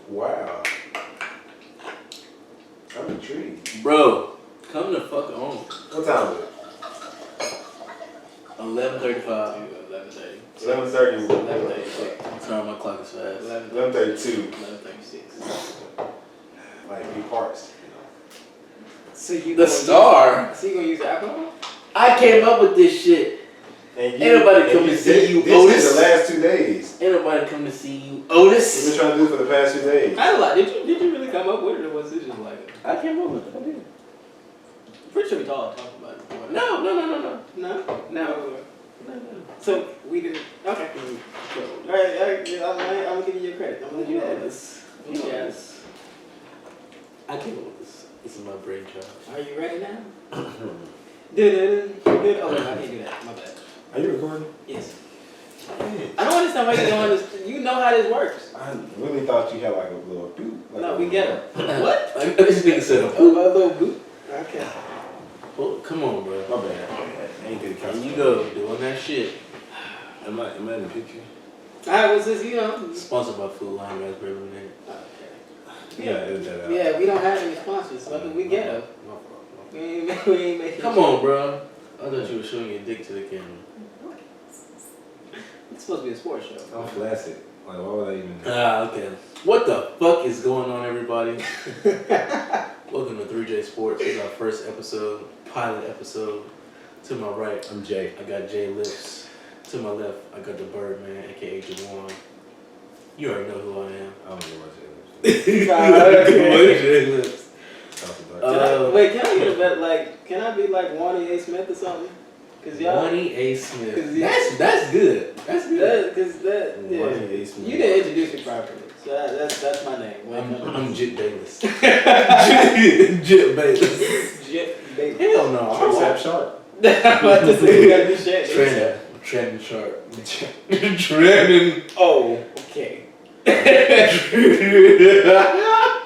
Wow. I'm intrigued. Bro, come the fuck on. What time is it? 11:35. 11:30. 11:36. Sorry, my clock is fast. 11:32. 11:36. Like, be parts. So you The star. So you gonna use alcohol? I came up with this shit. And Ain't nobody come to see you, Otis. This is the last 2 days. Ain't nobody come to see you, Otis. What you been trying to do for the past 2 days? I don't like. Did you really come up with it, or was it just like? I came up with it. I did. Pretty sure we talked about it before. No. No. So we didn't. Okay. All right. I'm gonna give you your credit. I'm gonna let you have this. Yes. I came up with this. This is my brainchild. Are you ready now? Oh wait, I can't do that. My bad. Are you recording? Yes. I don't understand why you're doing this. You know how this works. I really thought you had like a little boot. Like No, we get it. What? This nigga said A little boot. Okay. well, come on, bro. My bad. I ain't get the There you go, doing that shit. Am I in the picture? Alright, what's this? You know. Sponsored by Food Line Raspberry Lemonade. Okay. Yeah, edit that out. Yeah, we don't have any sponsors, so we get them. My fault. We ain't making. Come on, bro. I thought you were showing your dick to the camera. It's supposed to be a sports show. I'm flaccid. Like, why would I even? Okay. What the fuck is going on, everybody? Welcome to 3J Sports. This is our first episode, pilot episode. To my right, I'm Jay. I got Jay Lips. To my left, I got the Birdman, aka Jawan. You already know who I am. I don't know what Jay Jay Lips. Wait, can I get a bet? Like, can I be like Wani A. Smith or something? Cause y'all. Wani A. Smith. That's good. That's good. Yeah. Wani A. Smith. You didn't introduce me properly, so that's my name. I'm Jit Bayless. Jit Bayless. Jit Bayless. Hell no. Tricep Sharp. I'm about to say you gotta do shit. Trending sharp. Trending. Oh, okay.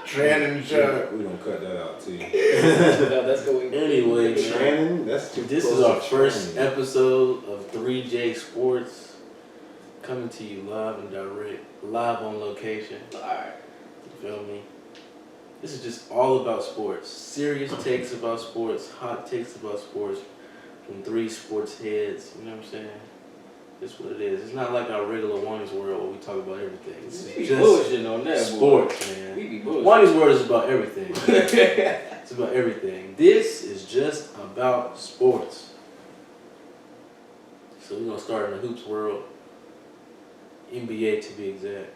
Trending sharp. We're gonna cut that out too. No, that's going. Anyway, Training? That's too this close is our to first training. episode of 3J Sports, coming to you live and direct, live on location. Alright. You feel me? This is just all about sports. Serious takes about sports, hot takes about sports, from 3 sports heads. You know what I'm saying? That's what it is. It's not like our regular Wani's World where we talk about everything. It's We be just bullshitting on that. sports, boy. man. We be bullshitting. Wani's World is about everything. It's about everything. This is just about sports. So we're gonna start in the hoops world. NBA to be exact.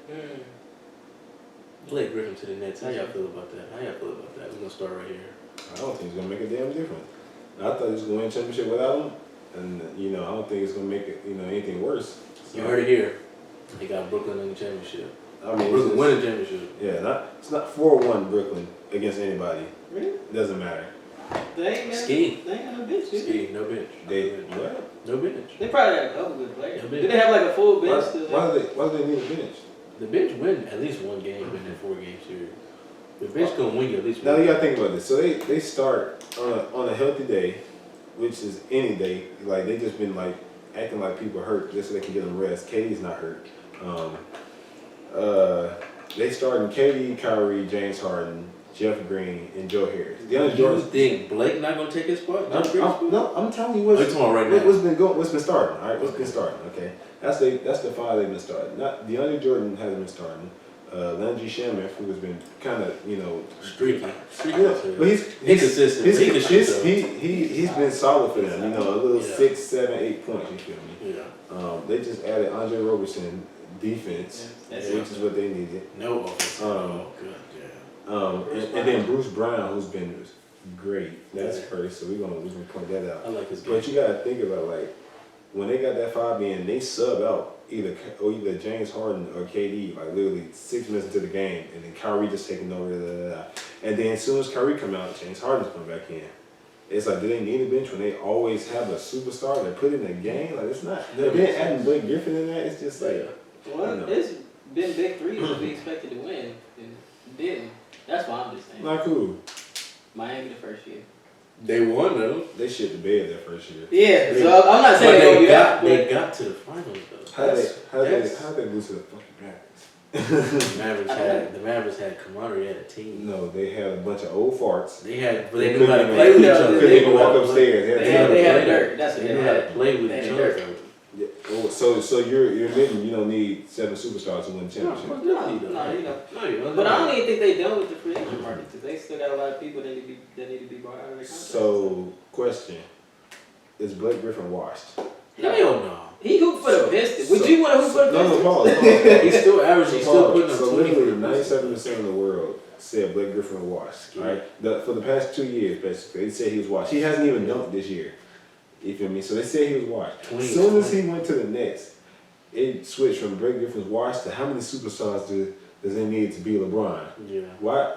Blake Griffin to the Nets. How y'all feel about that? We're gonna start right here. I don't think it's gonna make a damn difference. I thought he was gonna win a championship without him, and I don't think it's gonna make it, anything worse. So, You heard it here. They got Brooklyn in the championship. I mean, Brooklyn win the championship. Yeah, it's not 4-1 Brooklyn against anybody. Really? It doesn't matter. They ain't Ski. got no bench, do they? Ski, no bench. What? No bench. They probably got a couple good players. No Do bench. they have like a full bench? Why do they need a bench? The bench win at least one game in that 4-game series. The bench gonna win you at least Now one you gotta game. think about this. So they start on a healthy day, which is any day. Like they just been like acting like people hurt just so they can get them rest. KD's not hurt. They starting KD, Kyrie, James Harden, Jeff Green, and Joe Harris. You think Blake not gonna take his spot? No, I'm telling you Oh, you're talking about right now. what's been starting. All right, what's been starting? Okay, that's the 5 they've been starting. Not DeAndre Jordan hasn't been starting. Landry Shamet, who has been kind of Streaky. Yeah, but he's inconsistent. He can shoot though. He's been solid for them. A little 6, 7, 8 points. You feel me? Yeah. They just added Andre Roberson defense, which is what they needed. No offense. Good. Yeah. And then Bruce Brown, who's been great. That's first, so we're gonna point that out. I like his game. But you gotta think about like when they got that 5 in, they sub out either James Harden or KD like literally 6 minutes into the game, and then Kyrie just taking over. And then as soon as Kyrie come out, James Harden's come back in. It's like, do they need a bench when they always have a superstar that put in a game? Like it's not. Then adding Blake Griffin in that, it's just like. Well, it's been big 3s that we expected to win and didn't. That's why I'm just saying. Not cool. Miami the first year. They won though. They shit the bed that first year. Yeah, so I'm not saying But they they got to the finals though. How they lose to the fucking Raptors? The Mavericks had camaraderie, had a team. No, they had a bunch of old farts. But they knew how to play with each other. Couldn't even walk upstairs. They had dirt. That's what They they knew how to had. play with They each had other. dirt. Yeah. Oh, so you're admitting you don't need 7 superstars to win the No, championship? No, you don't. No, you don't. But I don't even think they done with the free agent market because they still got a lot of people that need to be bought out of their contracts. So, question: is Blake Griffin washed? Hell no. He hooped for the Pistons. Would you want to hoop for the No, Pistons? pause. He's still averaging. He's still putting up So 20 literally, for the Pistons. 97% of the world said Blake Griffin was washed. Right? For the past 2 years, basically, they said he was washed. He hasn't even dunked this year. You feel me? So they said he was washed. As soon as he went to the Nets, it switched from Blake Griffin's washed to how many superstars does it need to be LeBron? Yeah. Why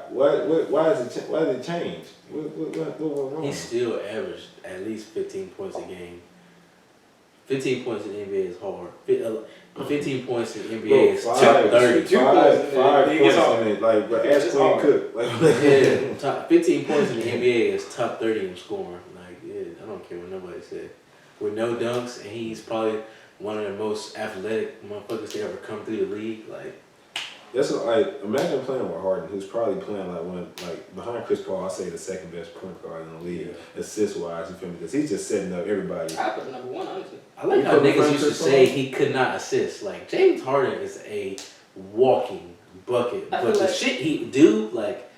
did it change? What went wrong? He still averaged at least 15 points a game. 15 points in the NBA is hard. 15 points in the NBA is top 30. 5 points in it, like, but ask Quinn Cook. Yeah, 15 points in the NBA is top 30 in scoring. Like, yeah, I don't care what nobody said. With no dunks, and he's probably one of the most athletic motherfuckers to ever come through the league. Like, That's like, imagine playing with Harden, who's probably playing like behind Chris Paul. I say the second best point guard in the league, assist wise. You feel me? Because he's just setting up everybody. I put number one, honestly. I like how niggas used to say he could not assist. Like, James Harden is a walking bucket, but the shit he do, like,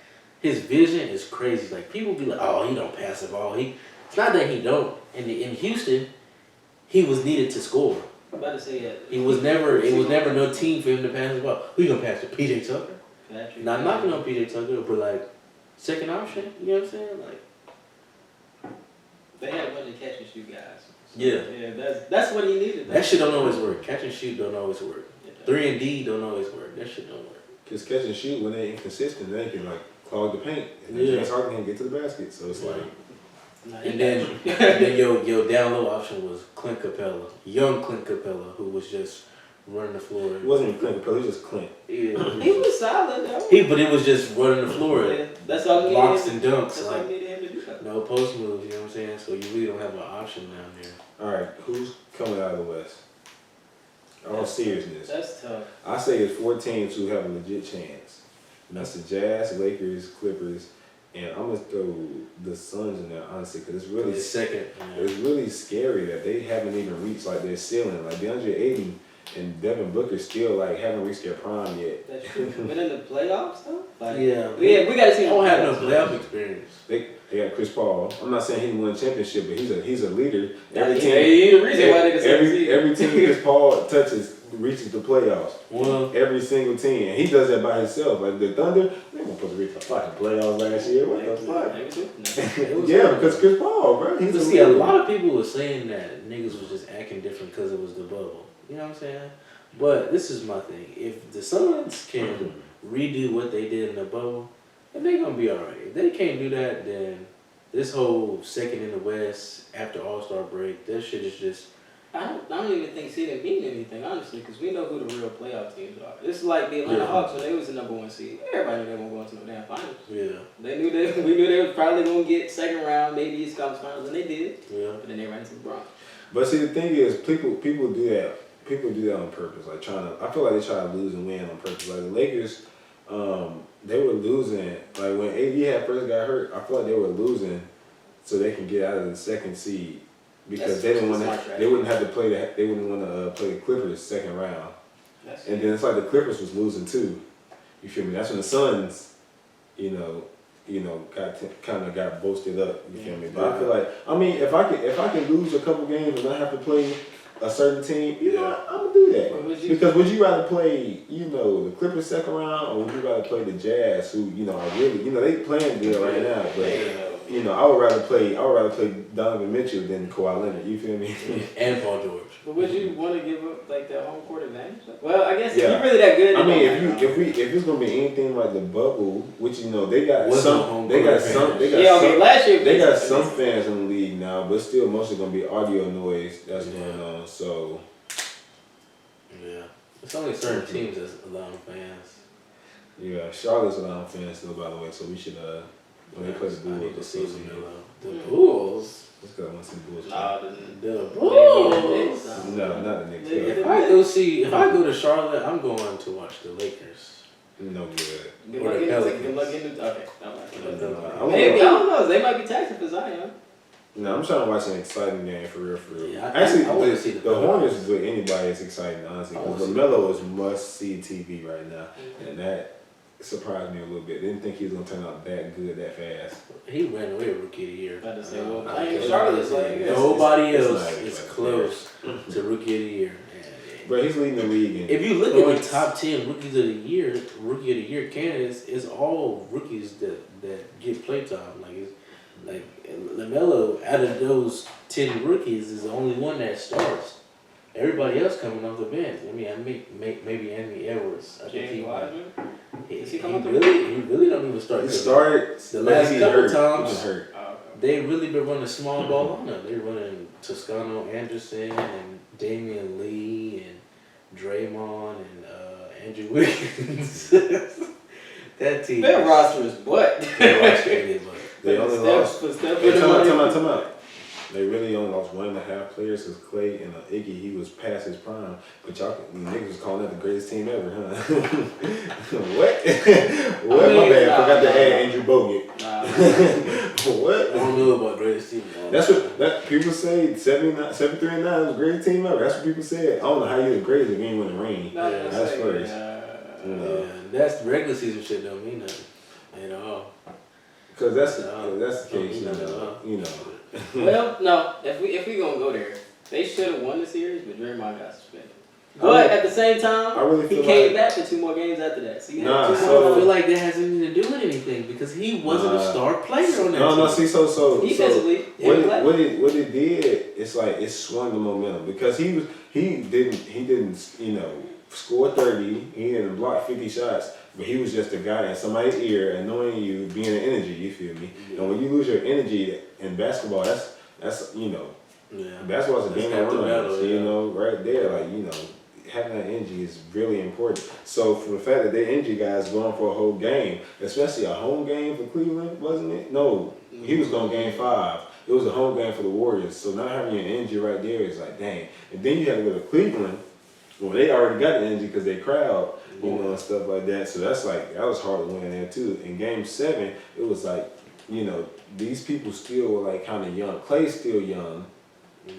his vision is crazy. Like, people be like, oh, he don't pass the ball. It's not that he don't. In Houston, he was needed to score. I'm about to say that. It was never no team for him to pass the ball. Who you gonna pass to? PJ Tucker? Not knocking on PJ Tucker, but like second option. You know what I'm saying? Like, they had a bunch of catch and shoot guys. So, yeah. Yeah, that's what he needed. That shit don't always work. Catch and shoot don't always work. Yeah. 3 and D don't always work. That shit don't work. Because catch and shoot, when they're inconsistent, they can like clog the paint. And then James Harden can get to the basket. So it's like. And then your down low option was Clint Capella, young Clint Capella, who was just running the floor. It wasn't even Clint Capella, he was just Clint. Yeah, he was solid though. But it was just running the floor. Yeah, that's all he blocks needed. and dunks. That's all he needed him to do. No post moves. You know what I'm saying? So you really don't have an option down there. All right, who's coming out of the West? All seriousness. That's tough. I say it's 4 teams who have a legit chance. And that's the Jazz, Lakers, Clippers, and I'm gonna throw the Suns in there honestly, because it's really second. It's really scary that they haven't even reached like their ceiling. Like DeAndre Ayton and Devin Booker still like haven't reached their prime yet. That's true. But in the playoffs though, like we gotta see. They don't have no playoff experience. They got Chris Paul. I'm not saying he won a championship, but he's a leader. Every team. He's the reason why they every team Chris Paul touches reaches the playoffs. Well, every single team, and he does that by himself. Like the Thunder, they weren't supposed to reach the fucking playoffs last year. What the fuck? Yeah, because Chris Paul, bro. He's a lot of people were saying that niggas was just acting different because it was the bubble. You know what I'm saying? But this is my thing. If the Suns can redo what they did in the bubble, then they gonna be alright. If they can't do that, then this whole second in the West after All-Star break, that shit is just. I don't even think seeding mean anything, honestly, because we know who the real playoff teams are. It's like the Atlanta Hawks when they was the number 1 seed. Everybody knew they weren't going to no damn finals. Yeah. We knew they was probably going to get second round, maybe East Conference Finals, and they did. Yeah. But then they ran into LeBron. But see, the thing is, people do that. People do that on purpose. Like I feel like they try to lose and win on purpose. Like the Lakers, they were losing. Like when AD first got hurt, I feel like they were losing so they can get out of the second seed. Because they didn't want to, they wouldn't have to play they wouldn't want to play the Clippers second round, and then it's like the Clippers was losing too. You feel me? That's when the Suns, got boasted up. You feel me? But I feel like, I mean, if I can lose a couple games and not have to play a certain team, I'm gonna do that. Because would you rather play, the Clippers second round, or would you rather play the Jazz, who are really, they playing good right now, but. I would rather play Donovan Mitchell than Kawhi Leonard. You feel me? And Paul George. But would you want to give up like that home court advantage? Well, I guess if you're really that good. I mean, if it's gonna be anything like the bubble, which they got some fans in the league now, but still mostly gonna be audio noise that's going on. So yeah, it's only certain teams that's allowing fans. Yeah, Charlotte's allowing fans still, by the way. So we should When they play the I need to Bulls, see or LaMelo. The Bulls. let's go. I want to see the Bulls. Nah, The Bulls. No, not the Knicks. If I go to Charlotte, I'm going to watch the Lakers. No good. Good Or luck the getting Pelicans. good luck getting okay. I Maybe I don't know. They might be taxing for Zion. No, I'm trying to watch an exciting game for real. Yeah, Actually, I wanna see the the Hornets Pelicans. with anybody is exciting, honestly. I Because wanna see LaMelo is must-see TV right now, and that surprised me a little bit. Didn't think he was gonna turn out that good that fast. He ran away Rookie of the Year. About to say, well, I playing can't Charlotte's lie. like Nobody it's else not even is like close to Rookie of the Year. But he's leading the league in If you look at the points. top 10 Rookie of the Year candidates, it's all rookies that get play time. Like LaMelo, out of those 10 rookies, is the only one that starts. Everybody else coming off the bench. I mean, maybe Anthony Edwards. I think James Wiseman. he come off the really don't even start. He started The last he couple hurt. times. He was hurt. Oh, okay. They really been running small ball on them. They're running Toscano Anderson and Damian Lee and Draymond and Andrew Wiggins. That team. Their roster is what? Their roster is what? They only lost. For Steph Hey, and time out. They really only lost 1.5 players because Clay and Iggy, he was past his prime. But y'all niggas was calling that the greatest team ever, huh? What? What? My bad. I forgot to add Andrew Bogut. What? I don't know about greatest team. That's what people say. 73 and 9 was the greatest team ever. That's what people said. I don't know how you the greatest if you ain't win the ring. That's first. Yeah, that's regular season shit don't mean nothing. You know. Because that's the case. You know. Well, no. If we gonna go there, they should have won the series, but Draymond got suspended. But at the same time, I really he feel came like- back for 2 more games after that. So you Nah, had 2 so- more. I feel like that has anything to do with anything because he wasn't a star player on that team. No. See, so Defensively, what it did, it's like it swung the momentum because he didn't score 30, he didn't block 50 shots, but he was just a guy in somebody's ear annoying you, being an energy. You feel me? Yeah. And when you lose your energy in basketball, that's basketball's a game of runs. Right there, having that energy is really important. So for the fact that their energy guys going for a whole game, especially a home game for Cleveland, wasn't it? No, he was going game 5. It was a home game for the Warriors. So not having your energy right there is like, dang. And then you have to go to Cleveland, well, they already got the energy because they crowd, and stuff like that. So that was hard to win there too. In game 7, it was like, these people still were like kind of young. Clay's still young,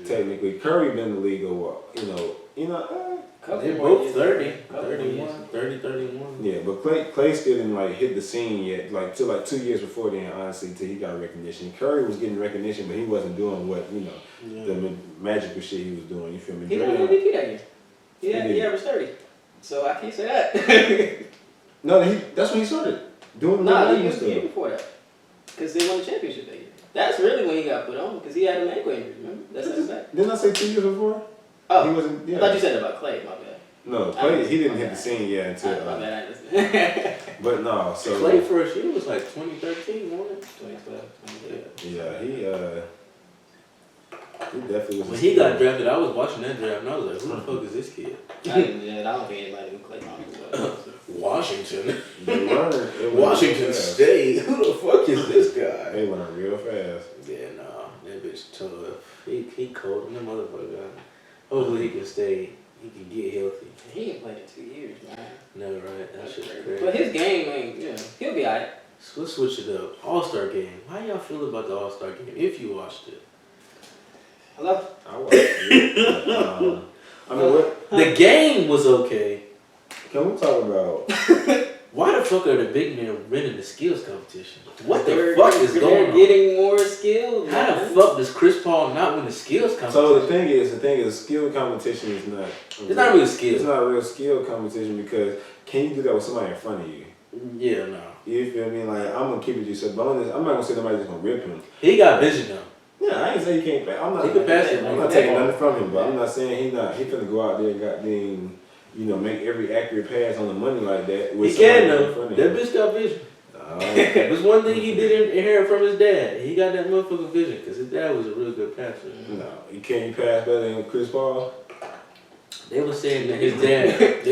technically. Curry been in the league a while, They're both 30, 31. Yeah, but Clay still didn't hit the scene yet, till 2 years before then, honestly, till he got recognition. Curry was getting recognition, but he wasn't doing what, the magical shit he was doing. You feel me? He got an MVP that year. He averaged 30. So I can't say that. No, that's when he started doing the Nah, regular he used the year stuff. before that. Because they won the championship that year. That's really when he got put on, because he had an ankle injury, remember? That's his back. Didn't I say 2 years before? Oh, He wasn't. Yeah. I thought you said that about Clay, my bad. No, Clay. He didn't hit the scene yet until. My bad, I understand. But no, so. Clay first year was like 2013, wasn't it? 2012. Yeah, he definitely was. When he got drafted, I was watching that draft and I was like, who the fuck is this kid? I don't think anybody knew Clay Thompson was. Washington. They learned. Washington State. Who the fuck is this guy? They learned real fast. Yeah, nah, that bitch tough. He cold in the motherfucker. Hopefully he can stay. He can get healthy. He ain't played in 2 years, man. No, right? That shit's crazy. But his game ain't, he'll be alright. So let's switch it up. All-Star game. How y'all feel about the All-Star game? If you watched it. Hello? I watched it. What? The game was okay. Can we talk about? Why the fuck are the big men winning the skills competition? What the They're- fuck is they're going on? getting more skilled, How man. the fuck does Chris Paul not win the skills competition? So the thing is, skill competition is not. It's not really skill. It's not a real skill competition because can you do that with somebody in front of you? Yeah, no. You feel me? I'm gonna keep it yourself, but I'm not gonna say nobody's just gonna rip him. He got vision though. Yeah, I ain't say he can't pass. I'm not. He can pass it. I'm not taking nothing from him, but I'm not saying he finna go out there and goddamn, make every accurate pass on the money like that. He With can somebody in though. front of That him. bitch got vision. There's one thing he did inherit from his dad. He got that motherfucking vision because his dad was a real good passer. No, you can't pass better than Chris Paul. They were saying that his dad,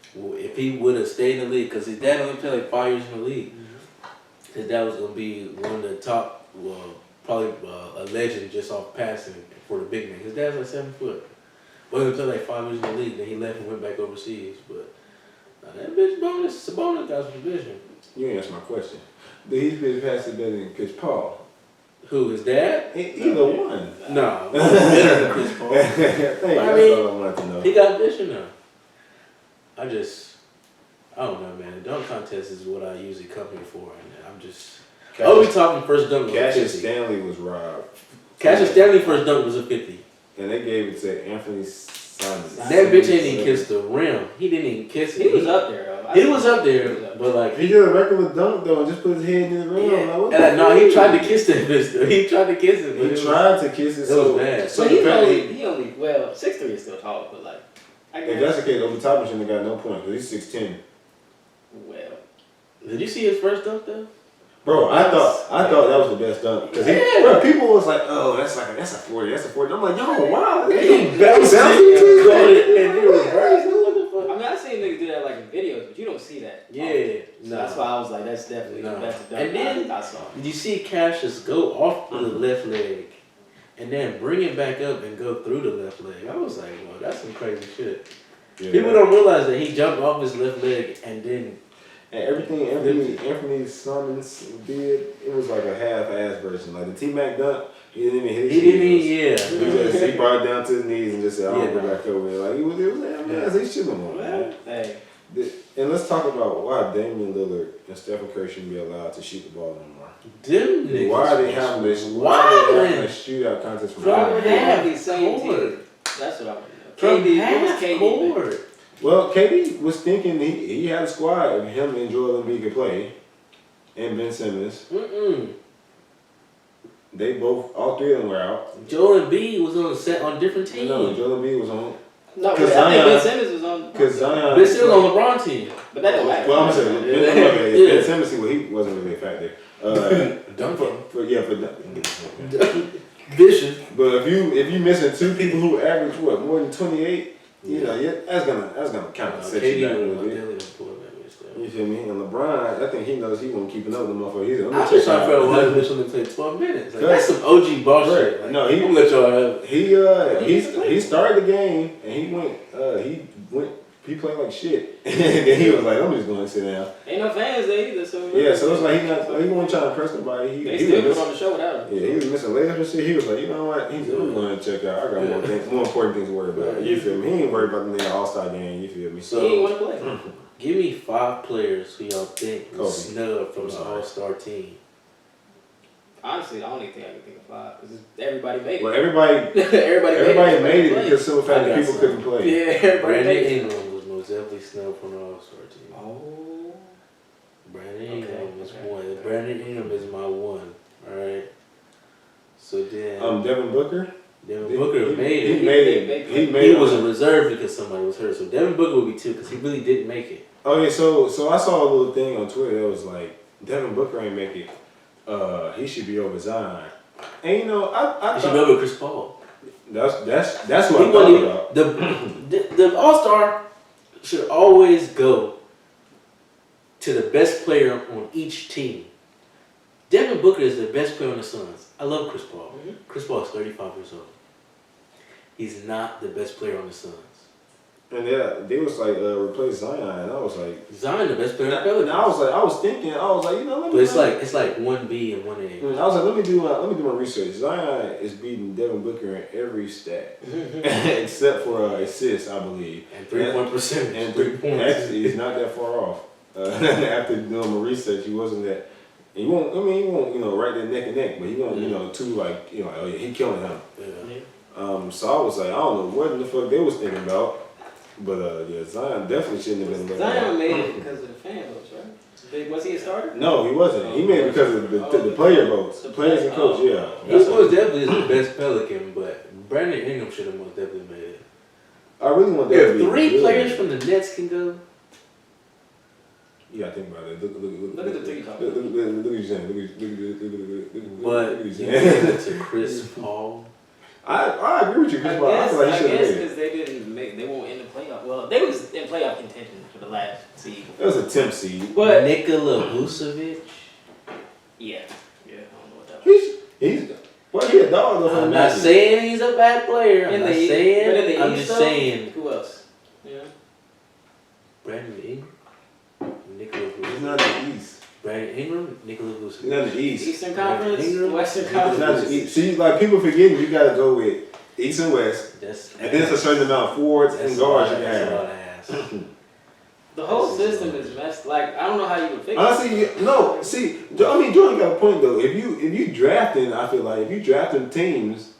if he would have stayed in the league, because his dad only played like 5 years in the league. his dad was gonna be one of the top, probably a legend just off passing for the big man. His dad's like 7 foot. Well, he played like 5 years in the league. Then he left and went back overseas. But that bitch bonus, Sabonis got some vision. You ain't answer my question. Did he fit past it better than Chris Paul? Who, his dad? Either one. No, better than Chris Paul. That's all I wanted to know. He got vision now. I don't know, man. The dunk contest is what I usually come here for, and I'm just. We talking first dunk was Cassius 50. Stanley was robbed. Cassius Stanley first dunk was a 50. And they gave it to Anthony Simons. That bitch ain't even kissed the rim. He didn't even kiss it. He was up there, though. He was up there, but like He did a regular dunk though, and just put his head in the rim. yeah. Like, And no, he tried to kiss that bitch though. He tried to kiss it, but He tried to kiss it. It So was bad. So But he apparently, only, well, 6'3" is still tall, but like, I if guess. that's the case, over top shouldn't have got no point because he's 6'10". Well, Did you see his first dunk though? Bro, I thought that was the best dunk because bro, people was like, oh, that's a 40, that's a 40. I'm like, yo, wow, He bounced it, caught it, and then reversed. What the fuck? I mean, I seen niggas do that like in videos, but you don't see that. Yeah, So that's why I was like, that's definitely the best dunk And then I saw. did you see Cassius go off the left leg and then bring it back up and go through the left leg? I was like, well, that's some crazy shit. Yeah. People don't realize that he jumped off his left leg and then. And everything Anthony Simons did, it was like a half-ass version. Like the T-Mac dunk, he didn't even hit his heels. He brought it down to his knees and just said, "I'll go back over there." Like it was he shouldn't have won. Well, hey. And let's talk about why Damian Lillard and Stephen Curry shouldn't be allowed to shoot the ball no more. Them niggas. Why are they having this? Why are they having a shootout contest from Why would they have half the same court. team? That's what I want to From know. KD, half KD, court. Well, KD was thinking he had a squad of him and Joel Embiid could play, and Ben Simmons. They both, all three of them were out. Joel Embiid was on a set on different teams. No, Joel Embiid was on. No, I Cause think Zion- Ben Simmons was on. Because Zion. Ben Simmons on LeBron team. But that don't matter. Well, I'm saying Ben Simmons, well, he wasn't really a factor. Duncan. Vicious. But if you missing two people who average more than 28, you know, that's gonna count. Set you back a little bit. You feel me? And LeBron, I think he knows he won't keep another motherfucker. I'm just trying to figure out why this only played 12 minutes. Like, that's some OG ball shit. Like, no, I'm gonna let y'all have it. he started the game and he played like shit. And then he was like, I'm just going to sit down. Ain't no fans there either, so. Yeah, so it's like he wasn't trying to impress nobody. They still put on the show without him. Yeah, he was missing layups and shit. He was like, you know what? He's I'm going to check out. I got more important things to worry about. You feel me? He ain't worried about the nigga All-Star game. You feel me? So he ain't want to play. Give me 5 players who y'all think was Kobe. snubbed from the All-Star team. Honestly, the only thing I can think of 5 is everybody made it. Well, everybody made it because of the fact that people couldn't play. Yeah, everybody Brandon made it. Ingram was most definitely snubbed from the All-Star team. Oh. Brandon Ingram is one. Brandon Ingram is my one. Alright. So then Devin Booker. Devin Booker made it. He made He it. was a reserve because somebody was hurt. So Devin Booker would be 2 because he really didn't make it. Oh yeah, so I saw a little thing on Twitter that was like Devin Booker ain't make it. He should be over Zion. And you know, I He should be over Chris Paul. That's what I thought about. The All-Star should always go to the best player on each team. Devin Booker is the best player on the Suns. I love Chris Paul. Mm-hmm. Chris Paul is 35 years old. He's not the best player on the Suns. And yeah, they was like replace Zion, and I was like, Zion the best player on the Pelicans. and I was thinking, you know, let me. But it's like 1B and 1A. I was like, let me do my research. Zion is beating Devin Booker in every stat except for assists, I believe, And 3-point percentage. and 3 points. Actually, he's not that far off. After doing my research, he wasn't that. He won't, right there neck and neck, but he won't, two like, oh yeah, he killing him. Yeah. So I was like, I don't know what in the fuck they was thinking about, but yeah, Zion definitely shouldn't have been. Zion made it because of the fan votes, right? Was he a starter? No, he wasn't. He made it because of the player votes, the players and coach. Yeah, He most definitely is the best Pelican, but Brandon Ingram should have most definitely made it. I really want that to If be 3 good. players from the Nets can go, You gotta think about it. Look at the TikTok. Look what you're saying. Look but what you you're give saying. it to Chris Paul. I agree with you, Chris Paul. I feel like he I should have guess made it. because they won't in the playoff. Well, they was in playoff contention for the last seed. That was a temp seed. But Nikola Vucevic. Yeah. Yeah, I don't know what that was. He's well, he a dog though. For the I'm not Magic. saying he's a bad player. I'm In not the East- but in saying. the I'm East, just though, saying. Who else? Yeah. Brandon Ingram, Nicholas He's Wilson. not in the East. Brandon Ingram, Nicholas He's Wilson. not in the East. Eastern Conference, Ingram, Western He's not Conference. in the East. See, like people forgetting, you gotta go with East and West, That's and then it's a certain amount of forwards and guards you can That's a have. lot of ass. The whole system is messed. Like I don't know how you would fix it. Honestly, no. See, I mean, Jordan got a point though. If you drafting, I feel like if you drafting teams,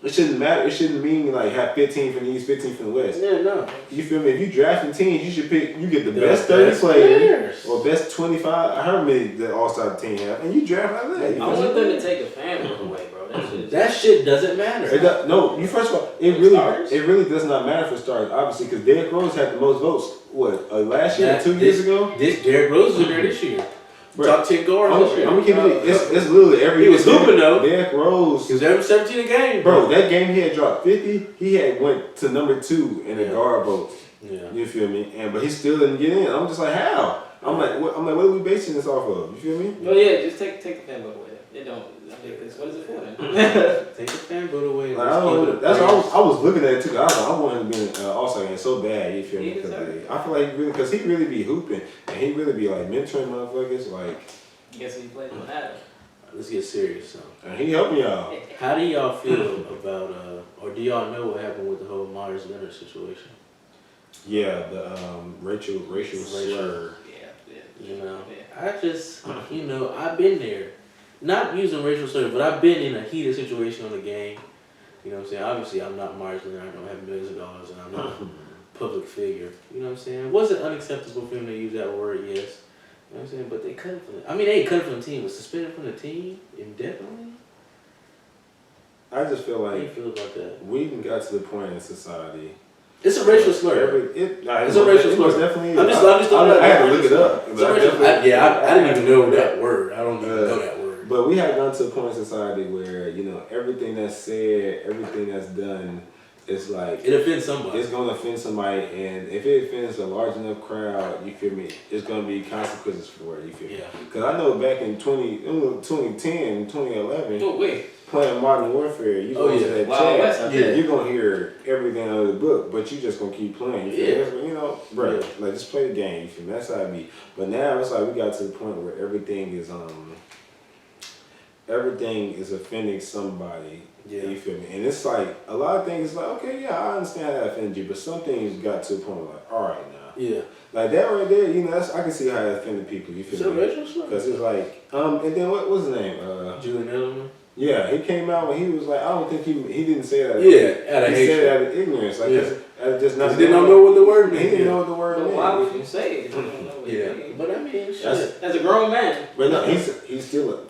it shouldn't matter. It shouldn't mean like have 15 from the East, 15 from the West. Yeah, no. You feel me? If you drafting teams, you should pick. You get the best 30 players or best 25. However many the All Star team have, and you draft like that. You I feel want me? them to take the fan vote away, bro. That shit doesn't matter. No, you first of all, it really does not matter for starters, obviously, because Derrick Rose had the most votes. What last year, 2 years ago? This Derrick Rose was in there this year. Bro, Top 10 guard this year. I'm gonna keep it. It's literally every. He was hooping though. Derrick Rose. He was every 17 a game. Bro, that game he had dropped 50. He had went to number 2 in the guard vote. Yeah. You feel me? But he still didn't get in. I'm just like, how? I'm like, what are we basing this off of? You feel me? Oh yeah, just take the fan vote away. It don't. I mean, what is it for then? Take the fan vote away. Like, I don't know. That's what I was looking at it too. I wanted him to be All-Star game so bad. You feel me? Because I feel like he really be hooping and he really be like mentoring motherfuckers. Like, Guess he played with Adam. Let's get serious, so. and he helping y'all. How do y'all feel about, or do y'all know what happened with the whole Myers-Leonard situation? Yeah, the racial slur. Yeah. You know, Yeah. I just, I've been there. Not using racial slurs, but I've been in a heated situation on the game. You know what I'm saying? Obviously, I'm not Myers-Leonard. I don't have millions of dollars, and I'm not a public figure. You know what I'm saying? Was it unacceptable for him to use that word? Yes. You know what I'm saying? But they cut it from the, they ain't cut it from the team, but suspended from the team indefinitely? I just feel How do you like feel about that? we even got to the point in society. It's a racial slur. It's a racial slur. Definitely. I'm just I had to look it up. I didn't even know that word. I don't even know that word. But we have gone to a point in society where everything that's said, everything that's done, it's like it offends somebody. It's gonna offend somebody, and if it offends a large enough crowd, you feel me? It's gonna be consequences for it. You feel me? Yeah. Because I know back in 2010, 2011. Oh wait. Playing Modern Warfare, you go to that chat, you're gonna hear everything out of the book, but you just gonna keep playing. You feel me? Bro, like just play the game. You feel me? That's how it be. But now it's like we got to the point where everything is offending somebody. Yeah. You feel me? And it's like a lot of things. Like, okay, yeah, I understand that offended you, but some things got to a point where like, all right now. Yeah. Like that right there, I can see how it offended people. You feel me? Because it's like, and then what was his name? Julian Edelman. Yeah, he came out when he was like, I don't think he didn't say that. Yeah, out of he said it out of ignorance, like just not. He didn't know what the word meant. He didn't know what the word meant. Why would you say it if you don't know what it means? But I mean, shit. As a grown man. But no, he's still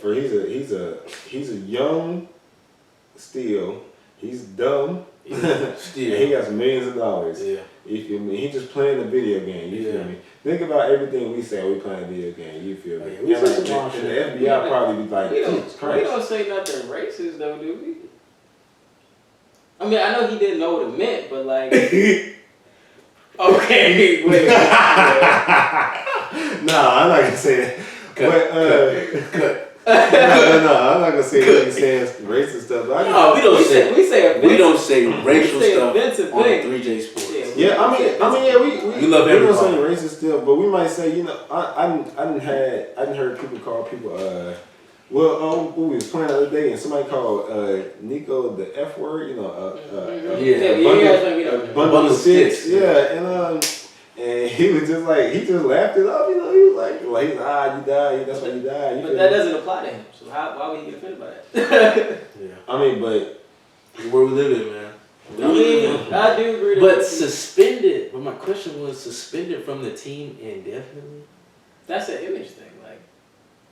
he's a young still. He's dumb. Still. And he got millions of dollars. Yeah. You feel me? He just playing a video game. You feel me? Think about everything we say. We playing a video game. You feel me? We say some and the FBI probably be like, we don't say nothing racist though, do we? I mean, I know he didn't know what it meant, but like, okay, wait. No, I'm not gonna say that. Cut. No, I'm not gonna say what he's saying racist stuff. No, we don't say racial stuff on 3J Sports. Yeah, I mean, we love everybody. We don't say racist stuff, but we might say, I didn't heard people call people, we was playing the other day and somebody called Nico the F word, a bundle of sticks. Yeah, and he was just like, he just laughed it off, he was like, you died, that's why you died. But that doesn't apply to him, so why would he get offended by that? Yeah. I mean, but where we live in, man. I do agree. But suspended, my question was suspended from the team indefinitely? That's an image thing, like,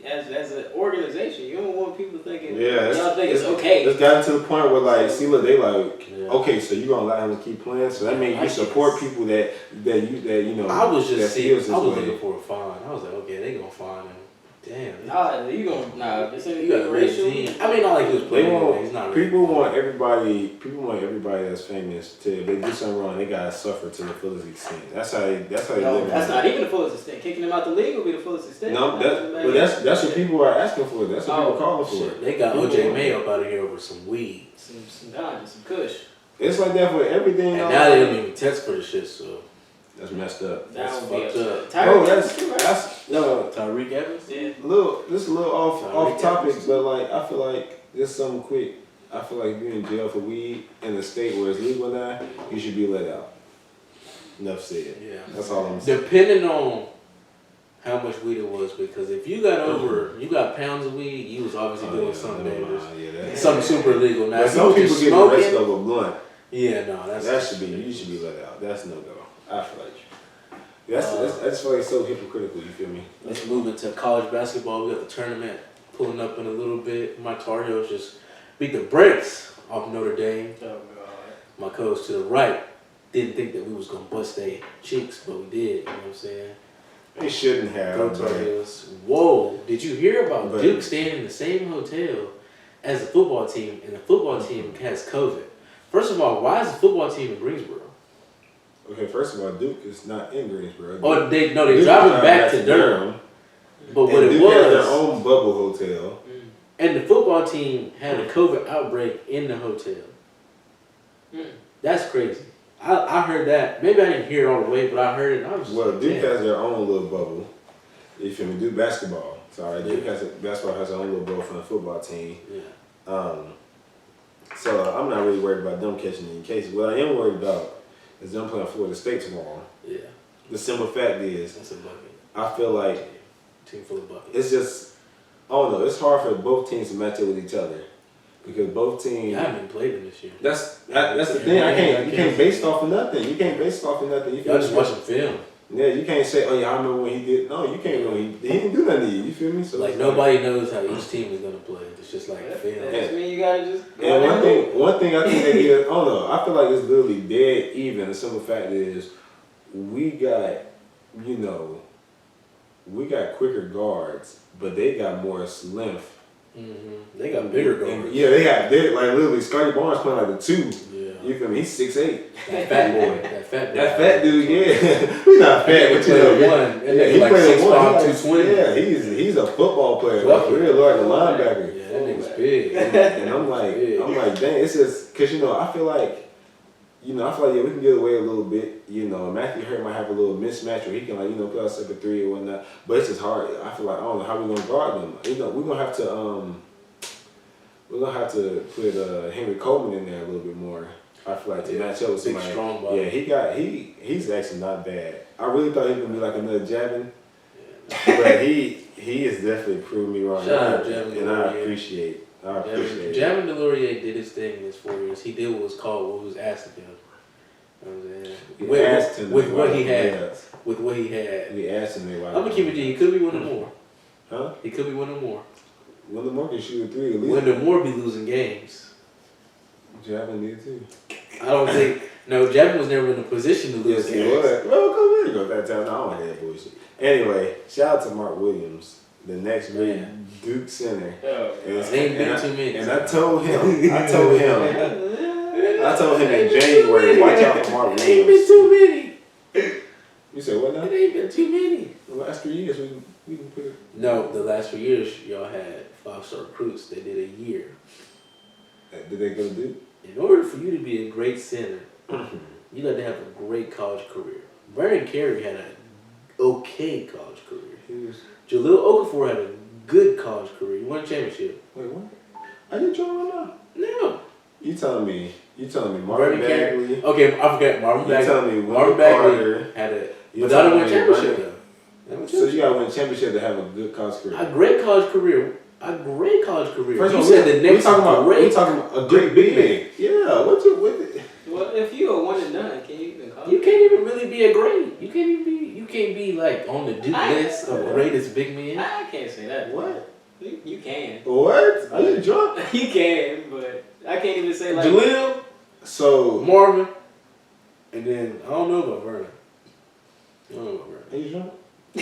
as an organization, you don't want people thinking, y'all think it's okay. It's gotten to the point where like, see, look, they like, okay, so you gonna allow him to keep playing, so that means you support people that I was just looking for a fine. I was like, okay, they gonna fine him Damn. Nah, you gonna this ain't You got a great racial. team. I mean, not like he was They playing. want He's not really. people want everybody that's famous to if they do something wrong, they gotta suffer to the fullest extent. That's how they No, live. that's not even the fullest extent. Kicking him out the league will be the fullest extent. No, that's what people are asking for. That's what people are calling for. Shit, they got OJ Mayo up out of here over some weed. Some ganja, some kush. It's like that for everything. And now they don't even test for the shit, so. That's messed up. That That's would be fucked up. Bro, that's no. Tyreek Evans? Yeah. This is a little off topic, but like I feel like just something quick. I feel like if you're in jail for weed in a state where it's legal now, you should be let out. Enough said. Yeah. That's all I'm saying. Depending on how much weed it was, because if you got pounds of weed, you was obviously doing something dangerous. Something super illegal. Now, But if some you people just get smoking, arrested over blunt. yeah, no, You should be let out. That's no go. I feel like I just feel like it's so hypocritical. You feel me? Let's move into college basketball. We got the tournament pulling up in a little bit. My Tar Heels just beat the brakes off Notre Dame. Oh god. My coach to the right didn't think that we was gonna bust their cheeks, but we did. You know what I'm saying? They shouldn't have. Go Tar Heels. Whoa! Did you hear about But- Duke staying in the same hotel as the football team, and the football team has COVID? First of all, why is the football team in Greensboro? Okay, first of all, Duke is not in Greensboro. Oh, they Duke driving is back to Durham. But what and it Duke has their was, own bubble hotel. and the football team had a COVID outbreak in the hotel. That's crazy. I heard that. Maybe I didn't hear it all the way, but I heard it. And I was just Well, like, Duke damn. has their own little bubble. You feel me? Duke basketball. Sorry, Duke basketball has their own little bubble from the football team. Yeah. So I'm not really worried about them catching any cases. What I am worried about is them playing Florida State tomorrow. Yeah. The simple fact is, That's a bucket. I feel like Team full of buckets. it's just, I don't know, it's hard for both teams to match up with each other. Because both teams. I haven't even played them this year. That's the thing. You can't base it off of nothing. You can't base it off of nothing. Y'all just watching film. Yeah, you can't say, oh yeah, I remember when he did. No, you can't remember. He didn't do nothing to you. You feel me? So Like it's nobody knows how each team is gonna play. It's just like film. That mean you gotta just go And out there and one thing I think they did, I don't know, I feel like it's literally dead even. The simple fact is, we got quicker guards, but they got more length. Mm-hmm. They got bigger guards. Yeah, they like literally Scotty Barnes playing like the 2. Yeah. You feel me? He's 6'8". That fat boy. That fat dude, yeah. He's not fat, but you know, one. That yeah, nigga he like played 6'5", one. 220. Yeah, he's a football player. Like, real like a linebacker. Yeah, that nigga's big. And I'm like, dang, it's just because I feel like yeah, we can get away a little bit. Matthew Hurt might have a little mismatch where he can put us up a 3 or whatnot. But it's just hard. I feel like I don't know how we're gonna guard them. We're gonna have to put Henry Coleman in there a little bit more. I feel like to match up with somebody. Strong body. Yeah, he's actually not bad. I really thought he was gonna be like another Javin, but he is definitely proved me wrong. Shout out Javin and I Delorier. appreciate it. Javin Delorier did his thing in his 4 years. He did what was called what was asked of him. You know what I'm saying? With what he had. With what he had. We asked him. I'm gonna keep it G. He could be winning more. Huh? He could be winning more. Wendell Moore can shoot a 3 at least. Wendell Moore be losing games. Javin did too. I don't think. No, Javin was never in a position to lose Yes, he games. was. Well, come here, go that time. No, I don't want to hear that bullshit. Anyway, shout out to Mark Williams, the next great Duke center. It ain't been too many. And I told him in January, watch out for Mark Williams. It ain't been too many. You said what now? It ain't been too many. The last 3 years, we can put it. No, the last 3 years, y'all had 5-star recruits. They did a year. Did they go to Duke? In order for you to be a great center, you got to have a great college career. Brandon Carey had an okay college career. Jaleel Okafor had a good college career. He won a championship. Wait, what? I didn't try right now. No. You telling me Marvin Bagley? Okay, I forgot Marvin Bagley. You telling me Marvin Bagley had a without a win championship though. So you got to win a championship to have a good college career. A great college career. A great college career. First you of all, said the next we talking about a great big man. Yeah, what's it with it? Well, if you a 1 and done, can you even call You it? can't even really be a great. You can't be like on the Duke list of greatest big men. I can't say that. What? You can. What? Are you drunk? You can, but I can't even say like. Jaleel, So Marvin, and then I don't know about Vernon. Are you drunk? I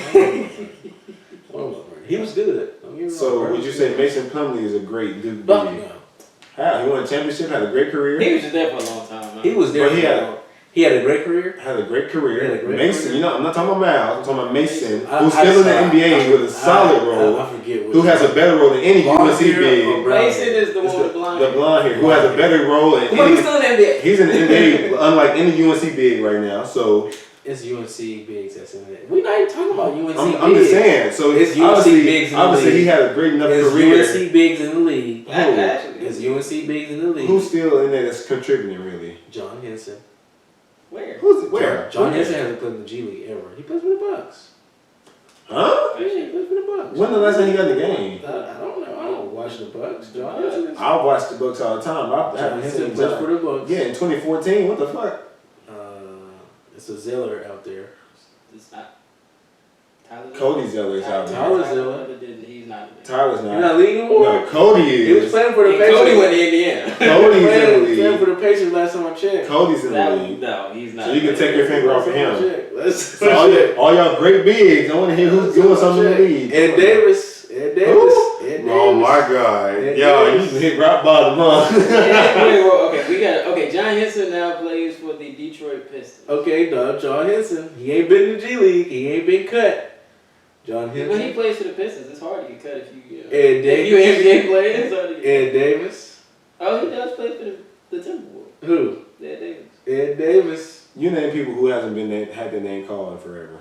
don't know about Vernon. He was good. Don't get me So wrong, would you say Mason Plumlee is a great Duke Fuck big? no. How? He won a championship, had a great career. He was just there for a long time, man. He was there. But He had a great career. Had a great career. He had a great Mason, career. you know, I'm not talking about Miles. I'm talking about Mason, I who's still in the saw- NBA with a solid role. I forget what. Who has a better role than any Blonde UNC hair or big. brown Mason hair? is the one with the blonde. The blonde hair, who has a better role than But he's any. still in the NBA. He's in the NBA, unlike any UNC big right now. So It's UNC bigs that's in it. We're not even talking about UNC bigs. I'm just saying. So It's UNC obviously, bigs in the obviously league. he had a great enough It's career. UNC bigs in the league. Actually, It's UNC bigs in the league. Who's still in there that's contributing really? John Henson. where? Who's where? John Henson hasn't played in the G League ever. He plays for the Bucks. Huh? Yeah, he plays for the Bucks. When the last time he got in the game? I don't know. I don't watch the Bucks. John Henson. I watch the Bucks all the time. I John haven't Henson seen plays for the Bucks. Yeah, in 2014. What the fuck? It's a Zeller out there. It's not. Tyler. Cody Zeller's out there. Tyler Zeller. He's not. Tyler's You're not. not leading the war? No, Cody He was is. playing for the And Pacers. Cody went to Indiana. Cody's in the playing for league. the Pacers last time I checked. Cody's in the league. No, he's not. So you can take your finger off of him. Let's So all y'all great bigs, I want to hear who's doing something in the league. Ed Davis. Ed Davis. Who? Ed Davis. Oh my God. Ed Yo, Davis. you hit rock bottom, huh? Okay, we got. Okay, John Henson now plays for the Detroit Pistons. Okay, dog. John Henson. He ain't been in the G League. He ain't been cut. John When he Henson. plays for the Pistons, it's hard to get cut if you. Ed If you Davis. NBA player, it's hard to get. Ed Davis. Oh, he does play for the Timberwolves. Who? Ed Davis. Ed Davis. You name people who hasn't been had their name called in forever.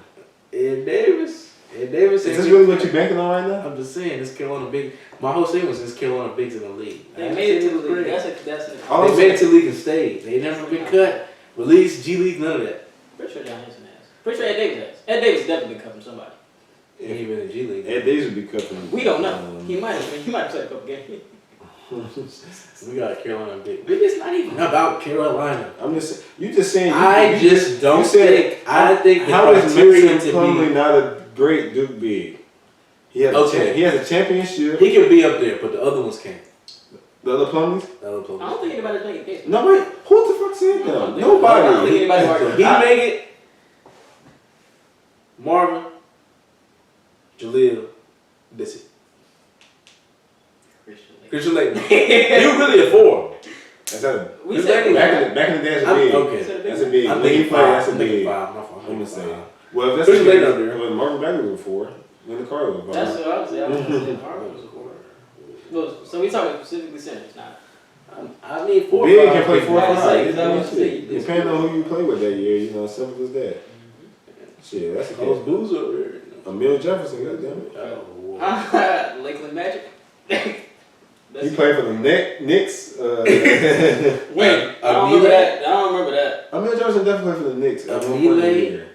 Ed Davis. Ed Davis. Is this really what you're banking on right now? I'm just saying, it's Carolina Big. My whole statement was it's Carolina Bigs in the league. They made it to the league. That's it. Oh, They made it to the league and stayed. They never been cut, released, G League, none of that. Pretty sure John Henson has. Pretty sure Ed Davis has. Ed Davis definitely been cut from somebody. He ain't been in G League. Ed Davis would be cut from. We don't know. He might have. He might have played a couple games. We got a Carolina Big. But it's not even about Carolina. I'm just. You just saying. I just don't think. I think the How is criteria Mason to Plumlee be. not a great Duke big? He has Okay. he has a championship. He can be up there, but the other ones can't. The other Plumlees? The other I players. don't think anybody's making a case. No, wait. Who the fuck said I don't that? think- I don't think Nobody. anybody So argued. he make it. Marvin. Jaleel. That's it. Christian Laettner. You really a four. That's a, We Just said like back in the day, that's a I'm- big. okay. That's a big. I'm When he thinking played, five. that's a I'm thinking big. five. My fault. I'm gonna say. Five. Well, if that's Christian the Laettner case, up there. well, Marvin Bagley was 4. When the Carter was 5. That's what I was saying. I was gonna say Marvin was a quarter. Well, so we talking specifically centers now. I need four. Big five, can play big 4 or five. 5. Is that what you say? Depending on who you play with that year, you know, simple as that. Shit, that's a Those case. booze over there. Emil Jefferson, goddammit. Oh, wow. Lakeland Magic. He played for the Knicks. When? I don't remember that. I don't remember that. Emil Jefferson definitely played for the Knicks at one point in the Emile year.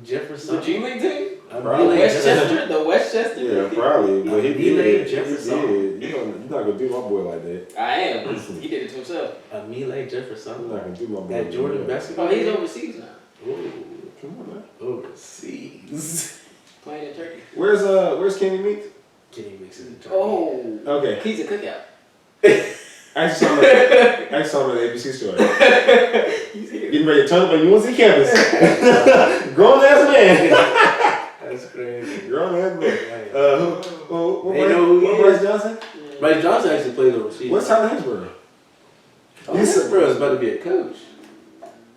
Jefferson. The G League team? Probably. Westchester? The Westchester? Yeah, probably. But he Emile did. Jefferson. He did. You're not gonna do my boy like that. I am. But he did it to himself. Emile I'm Jefferson. not gonna do my boy. At like Jordan that. basketball. Oh, he's overseas now. Ooh, Come on, man. overseas. Playing in Turkey. Where's Kenny Meeks? Kenny Mix is in Turkey. Oh. Okay. He's a cookout. I saw him at the ABC store. He's here. Getting ready to turn up on UNC campus. Grown ass man. That's crazy. Grown ass man. They know who he Bryce is. Johnson? Bryce Johnson actually plays overseas. What's Tyler Hansborough? Hillsborough is about to be a coach.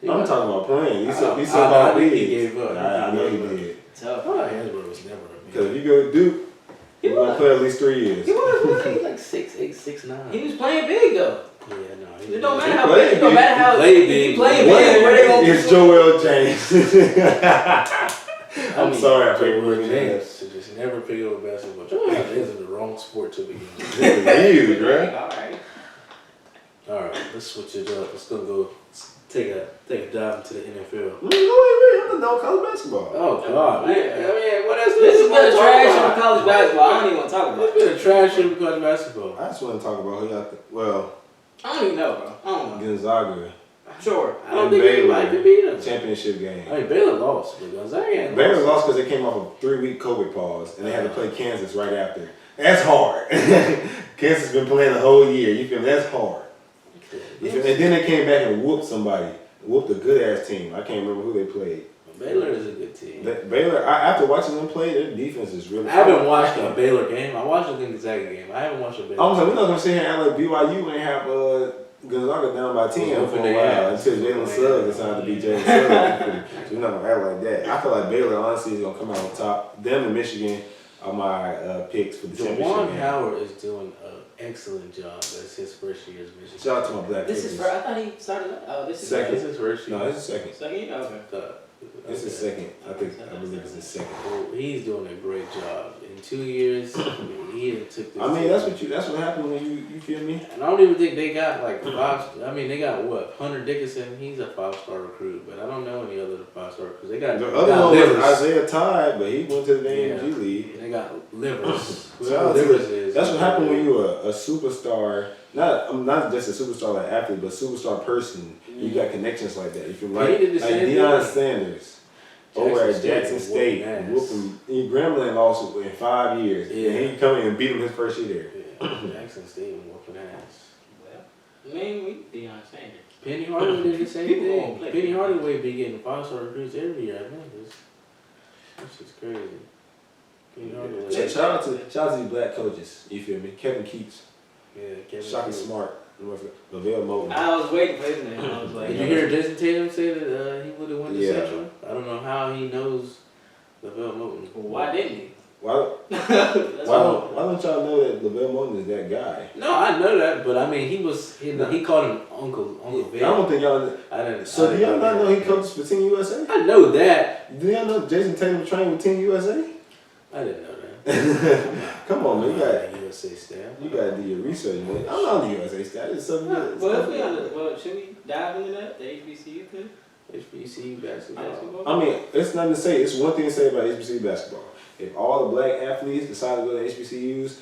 I'm talking about playing. He said I about think he bigs. gave up. I know he did. Tough. Oh, Hillsborough was never a Because big. if you go to Duke, you're going to play at least 3 years. He was. He's like 6'8", 6'9". He was playing big though. Yeah, no. It don't matter He how played big. It don't big. matter how He played he big. playing What big. Where they gonna is Joel James? I'm sorry I played Joel with James to just never pick up a basketball. Joel James is the wrong sport to begin with. Huge, right? Alright. All right, let's switch it up. Let's go take a dive into the NFL. No, wait. I'm not college basketball. Oh God, man. I mean, what else? This has been a trash on on college basketball. I don't even want to talk about It's it. been a trash year for college basketball. I just want to talk about who y'all think. Well, I don't even know, bro. I don't know. Gonzaga. Sure. I don't And think anybody Baylor. can beat them. Championship game. I mean, Baylor lost, but Gonzaga ain't Baylor lost because they came off a 3-week COVID pause and they had to play Kansas right after. That's hard. Kansas has been playing the whole year. You feel me? That's hard. You feel me? And then they came back and whooped somebody. Whooped a good ass team. I can't remember who they played. Baylor is a good team. Baylor, after watching them play, their defense is really. I haven't watched a Baylor game. I watched a Gonzaga game. I haven't watched a Baylor. I'm saying we're not gonna sit here and act like BYU ain't have Gonzaga down by 10 for a while until Jalen Suggs decided to be Jalen Suggs. So we're not gonna act like that. I feel like Baylor honestly is gonna come out on top. Them and Michigan are my picks for the championship Juwan game. Howard is doing an excellent job. That's his first year as Michigan. Shout out to my black This coaches. is I thought he started. Oh, this is Second. This is his first year. No, this is second. Second? Okay. This is second. I believe it's his second. Well, he's doing a great job. In 2 years, he took this. I mean, team. that's what happened when you feel me? And I don't even think they got like five. I mean, they got what? Hunter Dickinson. He's a 5-star recruit, but I don't know any other 5-star recruits. They got The they other got one was livers. Isaiah Tye, but he went to the AMG League. They got livers. Shout out to Livers the- is. That's what happened when you were a superstar. Not just a superstar like athlete, but superstar person. You got connections like that. You feel He did the like same Deion thing. Sanders over at Jackson State, whooping ass. whooping. Grambling lost in 5 years, Yeah. and he come in and beat him his first year there. Yeah, Jackson State was whooping ass. Well, I mean, we Deion Sanders. Penny Hardaway did the same People won't thing. play. Penny Hardaway be getting 5-star recruits every year. I think that's just crazy. Penny Hardaway. Shout out to these black coaches. You feel me? Kevin Keats, Yeah, Kevin. Shaka Keats. Smart, LaVelle Moton. I was waiting for his name. I was like, Did you hear Jason Tatum say that he would have won the Yeah. Central? I don't know how he knows LaVelle Moton. Well, why didn't he? Why That's don't y'all know that LaVelle Moton is that guy? No, I know that, but I mean, he called him Uncle I Vic. don't think y'all. I didn't. So I do didn't y'all not know he that. coaches for Team USA? I know that. Do y'all know Jason Tatum trained with Team USA? I didn't know that. Come on, man. USA staff. You gotta do your research, man. I'm not on the USA staff. It's something else. Well, if we should we dive into that? The HBCU thing? HBCU basketball. Basketball? I mean, it's nothing to say. It's one thing to say about HBCU basketball. If all the black athletes decide to go to HBCUs,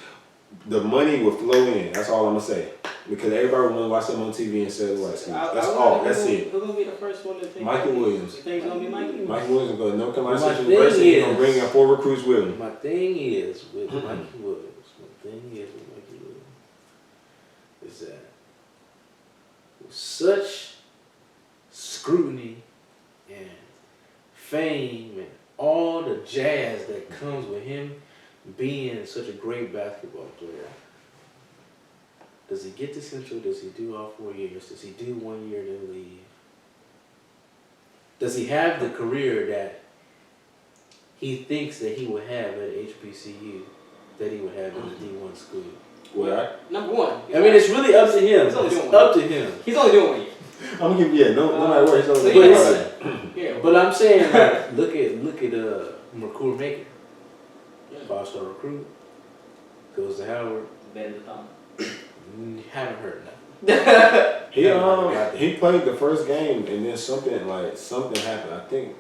the money will flow in. That's all I'm gonna say. Because everybody want to watch them on TV instead of white schools. That's all. That's it. Who's gonna be the first one to take Michael that? Williams. You think it's gonna be Michael? Mike Williams is going to North Carolina My State thing University. He's is- gonna bring in 4 recruits with him. My thing is with Mikey Williams. My thing is with Mikey Williams is that with such scrutiny and fame and all the jazz that comes with him being such a great basketball player, does he get to Central? Does he do all 4 years? Does he do 1 year then leave? Does he have the career that he thinks that he would have at HBCU that he would have in a D1 school? Well, Number one. I mean, it's really up to him. He's only It's doing up to him. He's only doing 1 year. I'm gonna give you no matter what. He's only So gonna you do Yeah. But I'm saying, like, look at McCool Maker, 5-star recruit, goes to Howard. Better than Tom. Haven't heard nothing. He played the first game and then something happened. I think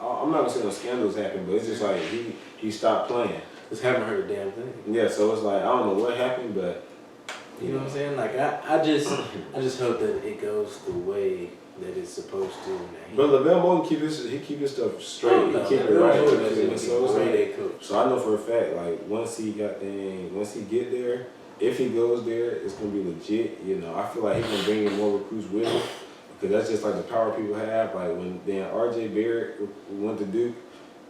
I'm not gonna say no scandals happened, but it's just like he stopped playing. Just haven't heard a damn thing. Yeah, so it's like I don't know what happened, but You know what I'm saying? Like I just hope that it goes the way that it's supposed to. but LaVelle Moton keep his stuff straight. He keep it right. So it's like, Coach. so I know for a fact, like once he get there, if he goes there, it's gonna be legit. You know, I feel like he's gonna bring in more recruits with him because that's just like the power people have. Like when R.J. Barrett went to Duke,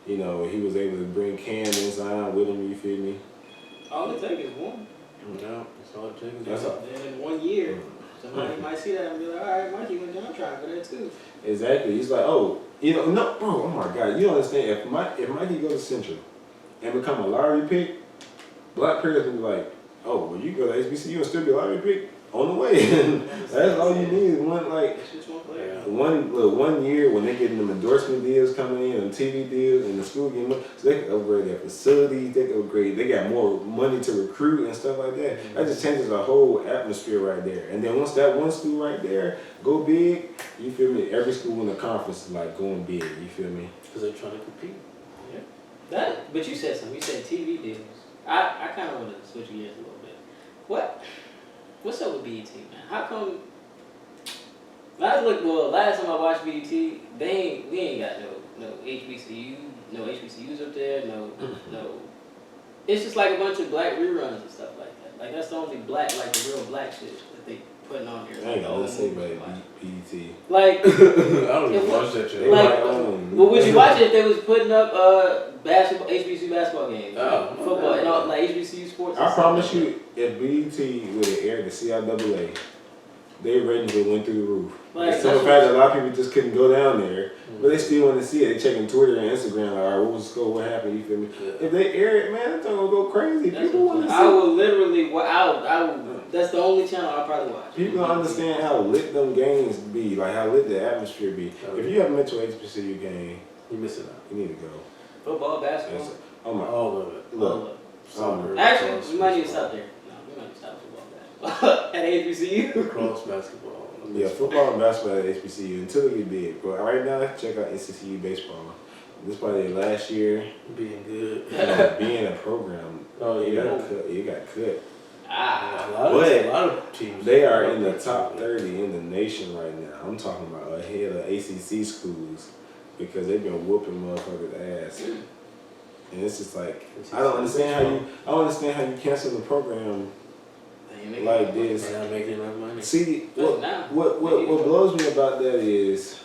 you know, he was able to bring Cam and Zion with him. You feel me? All it takes is one. No, that's all it takes. That's all. Then in 1 year, somebody might see that and be like, all right, Mikey went down, I'm trying for that too. Exactly. He's like, oh, you know, no, bro. Oh my God, you don't understand. If Mikey goes to Central and become a lottery pick, black players will be like, oh, well, you go to HBCU and still be a lottery pick on the way. That's all you need is one It's just one player. one year when they getting them endorsement deals coming in and TV deals and the school getting money, so they can upgrade their facilities, they can upgrade, they got more money to recruit and stuff like that. That just changes the whole atmosphere right there. And then once that one school right there go big, you feel me? Every school in the conference is like going big. You feel me? Because they're trying to compete. But you said something. You said TV deals. I kind of want to switch gears a little bit. What's up with BET, man? How come? Last time I watched BET, we ain't got no HBCUs up there, no. It's just like a bunch of black reruns and stuff like that. Like that's the only black, like the real black shit that they putting on here. I ain't got nothing to say movies about to watch. BET. Like, I don't even watch that They shit. Like, right on. well, would you watch it if they was putting up basketball, HBCU basketball games, Oh, football, and all like HBCU sports? I promise you, if BET would have aired the CIAA, their ratings would went through the roof. Like, So the that's fact that a lot of people just couldn't go down there, but they still want to see it. They checking Twitter and Instagram, like, all right, what was the score? What happened? You feel me? Yeah. If they air it, man, it's gonna go crazy. That's People want to see. I would literally, I would. That's the only channel I'll probably watch. People don't understand how lit them games be, like how lit the atmosphere be. Oh, If you haven't been to an HBCU game, You missing out. you need to go. Football, basketball, That's, oh my, All of it. look. all of it. Soccer, Actually, cross we might need to basketball. stop there. No, we might need to stop football, basketball at HBCU. Cross basketball. Yeah, football and basketball at HBCU until it get big. But right now, check out NCCU baseball. This probably their last year Being good. being a program. Oh, It yeah. got cut. It got cut. A lot of teams. They are in the top 30 in the nation right now. I'm talking about ahead of ACC schools because they've been whooping motherfuckers' ass. And it's just like I don't understand how you cancel the program like this. They're not making enough money. See, But now, what blows me about that is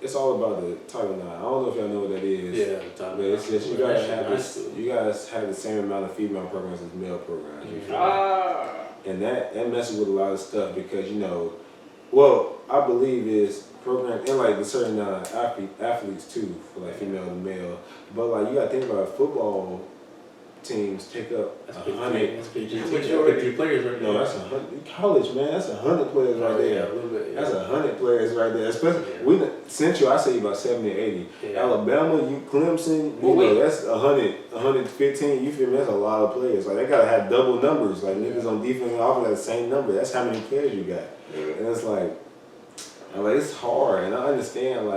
it's all about the Title IX. I don't know if y'all know what that is. Yeah, the top. But it's just you Well, guys actually, have high this, school. you guys have the same amount of female programs as male programs. You feel me? Ah, And that messes with a lot of stuff because well, I believe is program and like the certain athletes too for like female and male. But like you gotta think about it, football teams take up That's 100. That's PG. Majority. 50 players right No, there. that's 100. College, man, that's 100 players right Oh, there. yeah, a little bit. Yeah. That's 100 players right there. Especially Yeah. Central, I say about 70 or 80. Yeah. Alabama, Clemson, Well, wait. that's 100, 115. You feel me? That's a lot of players. Like they gotta have double numbers. Like niggas on defense and offense have the same number. That's how many players you got. And it's like it's hard. And I understand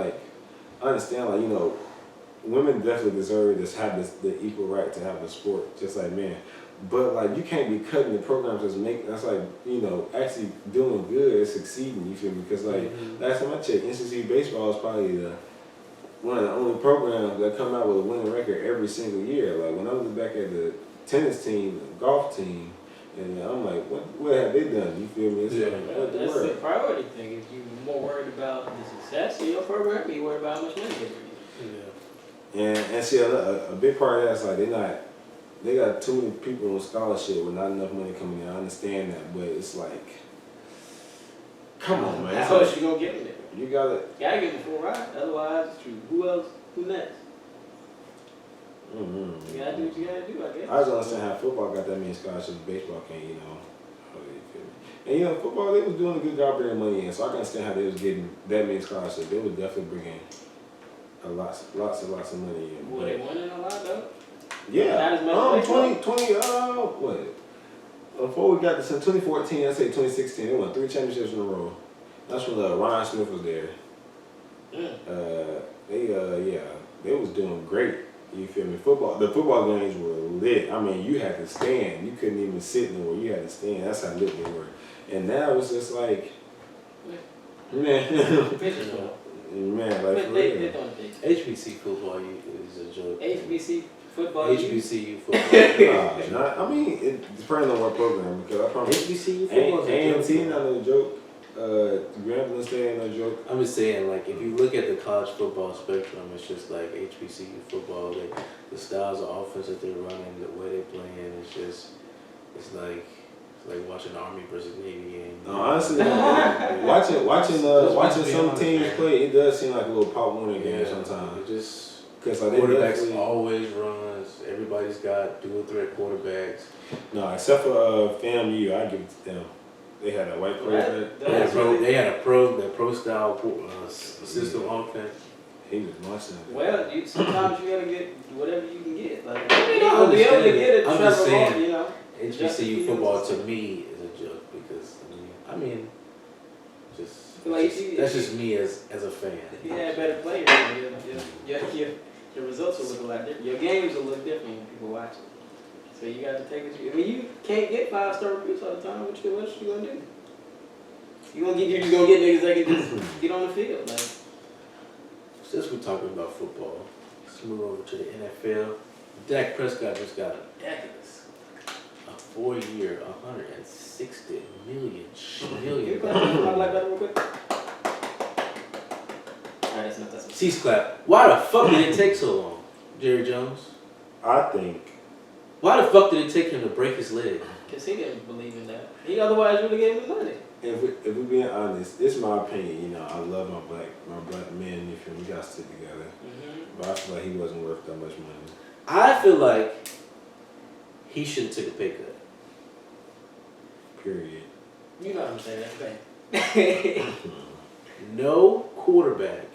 women definitely deserve to have the equal right to have a sport, just like men. But like you can't be cutting the programs that's like actually doing good, succeeding. You feel me? Because like last time I checked, NCC baseball is probably one of the only programs that come out with a winning record every single year. Like when I look back at the tennis team, the golf team, and I'm like, what have they done? You feel me? It's Yeah. like, what the that's the word? priority thing. If you're more worried about the success of your program, you're worried about how much money they bring in. Yeah. And see, a big part of that's like they got too many people on scholarship with not enough money coming in. I understand that, but it's like, come on, man. How else you gonna get them there? You gotta. You gotta get them full ride. Otherwise, it's true. Who else? Who next? Mm-hmm. You gotta do what you gotta do, I guess. I just don't understand how football got that many scholarships, baseball can't. And football they was doing a good job bringing money in, so I can understand how they was getting that many scholarships. They was definitely bringing lots and lots of money in. Well, they winning a lot though. Yeah. Not as much baseball? 20, what? Before we got this in 2014, I say 2016, they won 3 championships in a row. That's when Ryan Smith was there. They was doing great. You feel me? The football games were lit. I mean, you had to stand. You couldn't even sit anywhere. You had to stand. That's how lit they were. And now it's just like, man, Pitchers though. man, like But for they real. don't think. HBC football is a joke. HBC football. HBCU football. I mean, it depends on what program because I promise. HBCU football is a A&T joke. not no joke. Grambling State ain't no joke. I'm just saying, like, if you look at the college football spectrum, it's just like HBCU football. The styles of offense that they're running, the way they're playing, it's like watching Army versus Navy game. No, honestly, watching some teams play, it does seem like a little pop winner game sometimes. It just Because like they quarterbacks definitely- always runs. Everybody's got dual threat quarterbacks. No, except for FAMU, I give it to them. They had a white quarterback. They had a pro style system offense. He was monster. Well, sometimes you gotta get whatever you can get. Like, I you gonna be able to get it. I'm Trevor just saying. Lawrence, you know. HBCU football to me is a joke because that's just me as a fan. If you had better players, your results will look a lot different. Your games will look different when people watch it. So you got to take it. I mean, you can't get 5-star recruits all the time. What you gonna do? You're just gonna get niggas that can just get on the field. Like, Since we're talking about football, let's move over to the NFL. Dak Prescott just got ridiculous. a 4-year, $160 million. You clap like that real quick. Alright, that's enough. That's enough. Cease clap. Why the fuck did it take so long, Jerry Jones? I think Why the fuck did it take him to break his leg? Because he didn't believe in that. He otherwise would have gave him the money. if we being honest, it's my opinion. You know, I love my black men. If we got to stick together, but I feel like he wasn't worth that much money. I feel like he should have took a pay cut. Period. You know what I'm saying? That's bad. No quarterback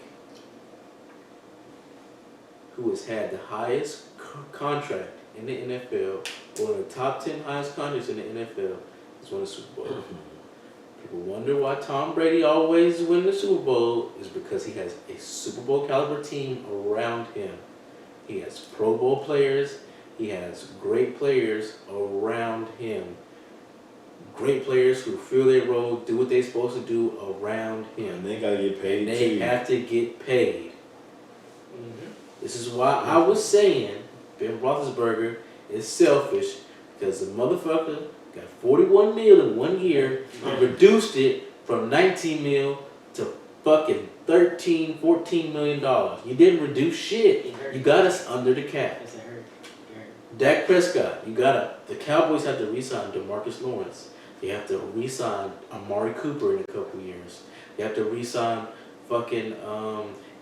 who has had the highest contract in the NFL, or the top 10 highest contracts in the NFL, has won a Super Bowl. People wonder why Tom Brady always wins the Super Bowl is because he has a Super Bowl caliber team around him. He has Pro Bowl players. He has great players around him. Great players who fill their role, do what they're supposed to do around him. And they gotta get paid And they too. have to get paid. This is why I was saying Ben Roethlisberger is selfish, because the motherfucker got $41 million in 1 year and reduced it from $19 million to fucking $13, $14 million. You didn't reduce shit. You got us under the cap. That's a hurt. Dak Prescott, the Cowboys have to re-sign DeMarcus Lawrence. They have to re-sign Amari Cooper in a couple years. They have to re-sign fucking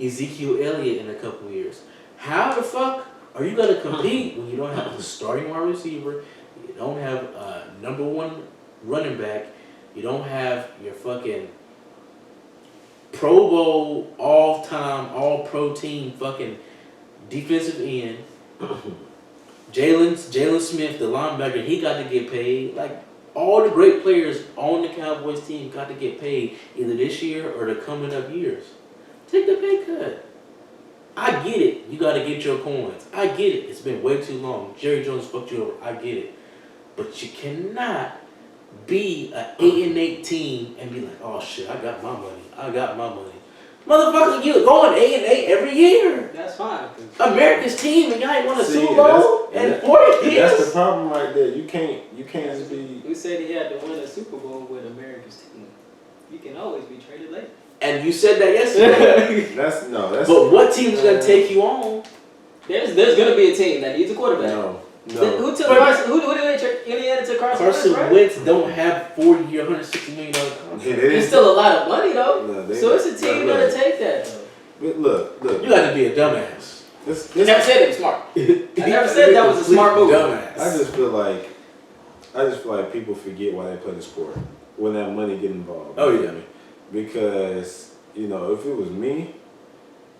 Ezekiel Elliott in a couple years. How the fuck are you gonna compete when you don't have the starting wide receiver, you don't have a number one running back, you don't have your fucking Pro Bowl all-time, all-pro team fucking defensive end, Jalen Smith, the linebacker, he got to get paid. Like, all the great players on the Cowboys team got to get paid either this year or the coming up years. Take the pay cut. I get it. You got to get your coins. I get it. It's been way too long. Jerry Jones fucked you over. I get it. But you cannot be an 8-8 team and be like, oh shit, I got my money. I got my money. Motherfucker, you going 8-8 every year. That's fine. America's team, and y'all ain't won a See, Super Bowl in 40 years. That's the problem right there. You can't just be. We said he had to win a Super Bowl with America's team. You can always be traded later. And you said that yesterday. That's. But what team's gonna take you on? There's gonna be a team that needs a quarterback. No. Who took Carson? Who did they trade? Indiana took Carson Wentz, right? Wentz don't have 4-year, $160 million contract. It's still a lot of money though. No, So it's a team gonna take that though. But look. You got to be a dumbass. This I never said it was smart. I never said that was a smart move. Dumbass. I just feel like people forget why they play the sport when that money get involved. Oh, You know yeah. what I mean? Because if it was me,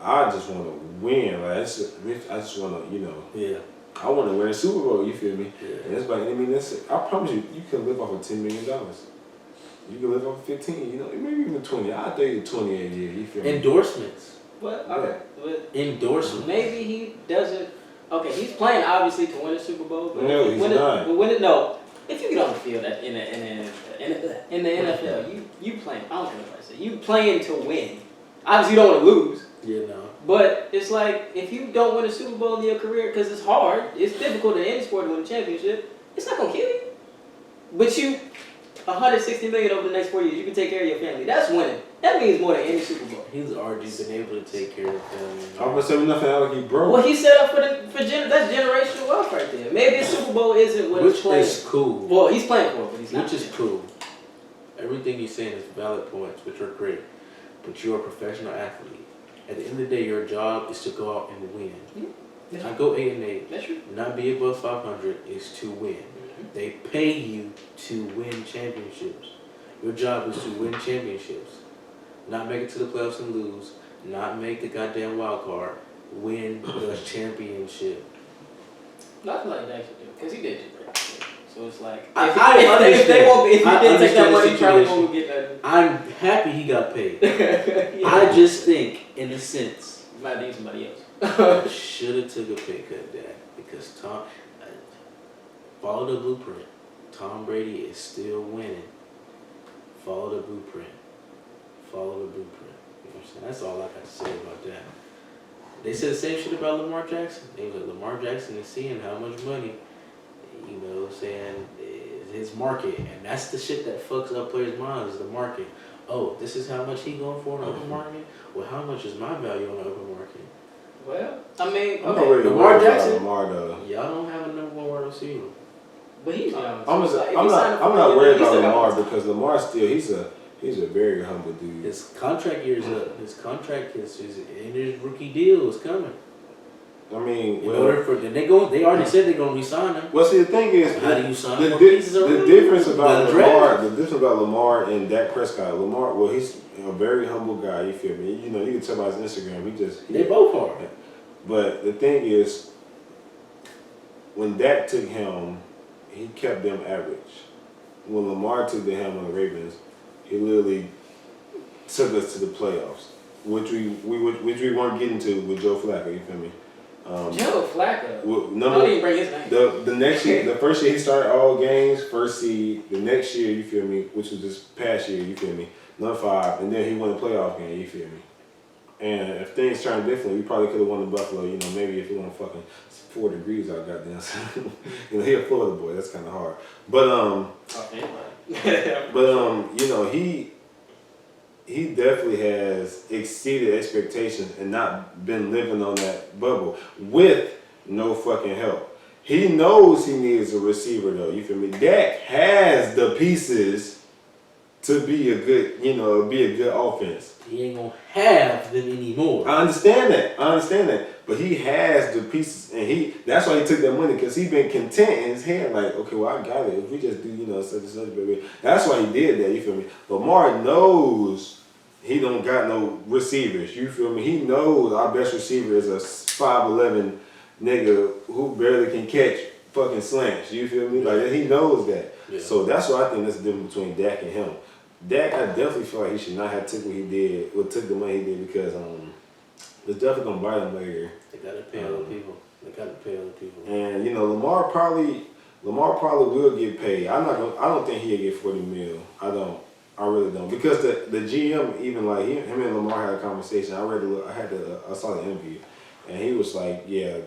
I just want to win. Like I just want to, Yeah. I want to win a Super Bowl. You feel me? Yeah. And it's like, I promise you, you can live off of $10 million. You can live off of 15. Maybe even 20. I'll tell you 20 a year. You feel me? Endorsements. But okay, but Endorsements. maybe he doesn't. Okay, he's playing obviously to win a Super Bowl. But No, he's not. But if you get on the field in the NFL, you playing. I don't care what I say. You playing to win. Obviously, you don't want to lose. Yeah, no. But it's like, if you don't win a Super Bowl in your career, because it's hard, it's difficult in any sport to win a championship, it's not going to kill you. But you, $160 million over the next 4 years, you can take care of your family. That's winning. That means more than any Super Bowl. He's already been able to take care of family. I'm gonna say nothing like he broke. Well, he set up that's generational wealth right there. Maybe a Super Bowl isn't what he's Which playing. is cool. Well, he's playing for it, but he's not. Which is cool. Everything you're saying is valid points, which are great. But you're a professional athlete. At the end of the day, your job is to go out and win. Yeah. Not go 8-8. That's true. Not be above 500 is to win. They pay you to win championships. Your job is to win championships. Not make it to the playoffs and lose. Not make the goddamn wild card. Win the championship. No, I feel like Dak should do it, because he did do great. So it's like, I if you didn't take that money, you probably situation. won't get that. I'm happy he got paid. Yeah. I just think, in a sense, You might need somebody else. should have took a pay cut, Dak, because follow the blueprint. Tom Brady is still winning. Follow the blueprint. Follow the blueprint. You know what I'm saying? That's all I got to say about that. They said the same shit about Lamar Jackson. They were like, Lamar Jackson is seeing how much money, saying his market, and that's the shit that fucks up players' minds is the market. Oh, this is how much he going for in the open market. Well, how much is my value on the open market? Well, I mean, I'm not okay. really Lamar worried about Jackson? Lamar though. Y'all don't have a number one wide receiver. But he's young. I'm so if he signed not for a year, worried he about still got Lamar time. because Lamar still he's a very humble dude. His contract year's up. His contract is and his rookie deal is coming. I mean, In order for they already said they're gonna re-sign him. well, see, the thing is, How do you sign the more pieces around? the difference about The Lamar, draft. the difference about Lamar and Dak Prescott. Lamar, well, he's a very humble guy. You feel me? You know, you can tell by his Instagram. They both are. But the thing is, when Dak took him, he kept them average. When Lamar took the helm on the Ravens, he literally took us to the playoffs, which we weren't getting to with Joe Flacco. You feel me? Joe Flacco. Number Don't even bring his name. the next year, the first year he started all games, first seed. The next year, you feel me, which was this past year, you feel me, number 5, and then he won the playoff game. You feel me? And if things turned differently, we probably could have won the Buffalo. You know, maybe if it wasn't fucking 4 degrees out, goddamn. You know, he a Florida boy. That's kind of hard. But you know, he definitely has exceeded expectations and not been living on that bubble with no fucking help. He knows he needs a receiver though. You feel me? Dak has the pieces to be a good, be a good offense. He ain't gonna have them anymore. I understand that. But he has the pieces, and that's why he took that money, because he been content in his head, like, okay, well, I got it. If we just do, such and such, baby. That's why he did that, you feel me? Lamar knows he don't got no receivers, you feel me? He knows our best receiver is a 5'11" nigga who barely can catch fucking slants, you feel me? Like, he knows that. Yeah. So that's why I think that's the difference between Dak and him. Dak, I definitely feel like he should not have took what he did, or took the money he did, because it's definitely gonna bite him later. They gotta pay other people. And Lamar probably will get paid. I don't think he'll get 40 mil. I really don't, because the GM, even like him and Lamar had a conversation. I saw the interview, and he was like, yeah,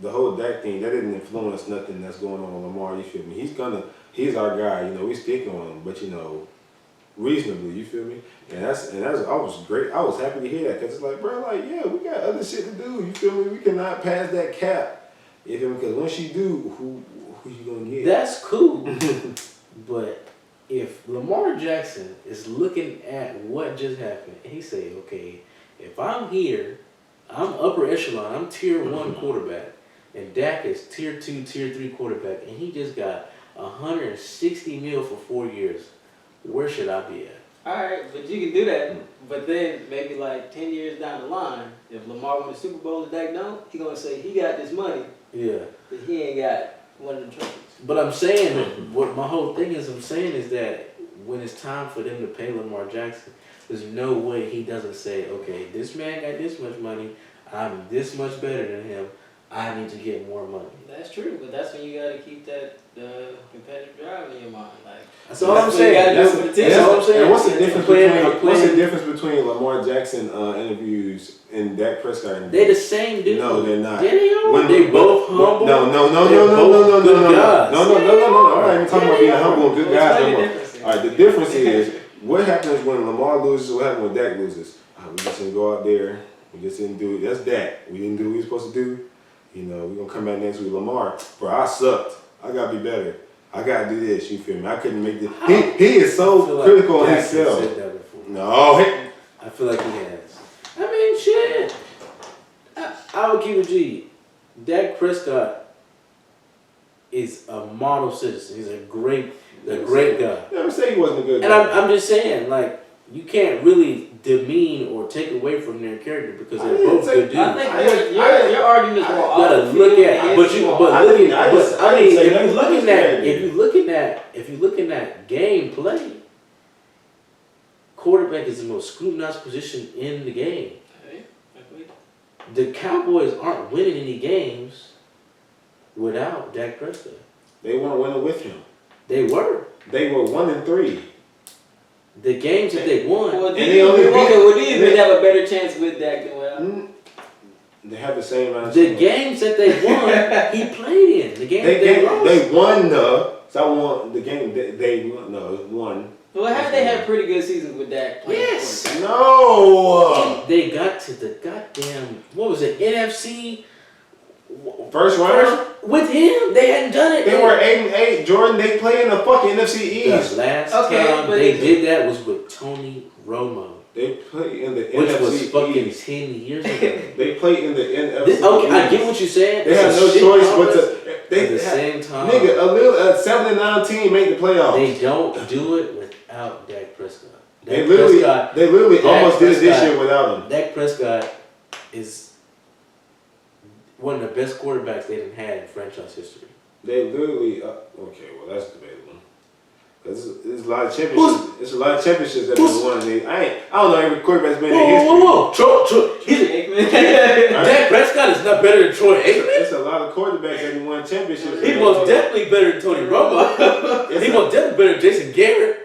the whole Dak thing, that didn't influence nothing that's going on with Lamar. You feel me? He's our guy. We stick on him, but reasonably, you feel me? And I was great. I was happy to hear that, because it's like, bro, like, yeah, we got other shit to do. You feel me? We cannot pass that cap. You feel me? Because once you do, who you gonna get? That's cool. But if Lamar Jackson is looking at what just happened, and he say, okay, if I'm here, I'm upper echelon, I'm tier 1 quarterback, and Dak is tier 2, tier 3 quarterback, and he just got $160 million for 4 years. Where should I be at? Alright, but you can do that. But then maybe like 10 years down the line, if Lamar won the Super Bowl and Dak don't, he gonna say he got this money, Yeah. but he ain't got one of them trophies. But I'm saying that what my whole thing is, is that when it's time for them to pay Lamar Jackson, there's no way he doesn't say, okay, this man got this much money, I'm this much better than him, I need to get more money. That's true, but that's when you gotta keep that competitive drive in your mind. Like, That's all I'm saying. That's what I'm saying. And what's the difference between Lamar Jackson interviews and Dak Prescott interviews? They're the same dude. No, they're not. Yeah, they are. They both humble. No. I'm not even talking about being humble and good guys no more. Difference. All right, the difference is what happens when Lamar loses. What happens when Dak loses? We just didn't go out there. We just didn't do it. That's Dak. We didn't do what we were supposed to do. We're gonna come back next week. Lamar, bro, I sucked. I gotta be better. I gotta do this. You feel me? I couldn't make this. He is so critical of himself. Said that before. No, I feel like he has. I mean, shit. I would keep it G. Dak Prescott is a model citizen. He's a great guy. Never say he wasn't a good guy. And I'm just saying, like, you can't really demean or take away from their character because they're both good dudes. I think your argument is more You gotta look at, if you're looking at gameplay, quarterback is the most scrutinized position in the game. The Cowboys aren't winning any games without Dak Prescott. They weren't winning with him. They were. They were 1-3. The games that they won. Well, do you even have a better chance with Dak than without? They have the same amount of The games that they won, he played in. The games they lost. They won So I won the game. They won. Well, have they had pretty good seasons with Dak? Yes. No. They got to the goddamn, what was it, NFC? First round? With him, they hadn't done it. They were 8-8. Jordan, they play in the fucking NFC East. The last time they did that was with Tony Romo. They play in the which NFC was fucking East. 10 years ago. They play in the NFC Okay, East. I get what you're saying. They have no choice but to. They at the same time. Nigga, a 7-9 team make the playoffs. They don't do it without Dak Prescott. They literally almost did it this year without him. Dak Prescott is one of the best quarterbacks they done had in franchise history. They literally okay, well that's debatable. Cause there's a lot of championships. It's a lot of championships that been won. I don't know every quarterback's been in history. Whoa! Dak Prescott is not better than Troy Aikman. It's a lot of quarterbacks that won championships. He most definitely better than Tony Romo. He most definitely better than Jason Garrett.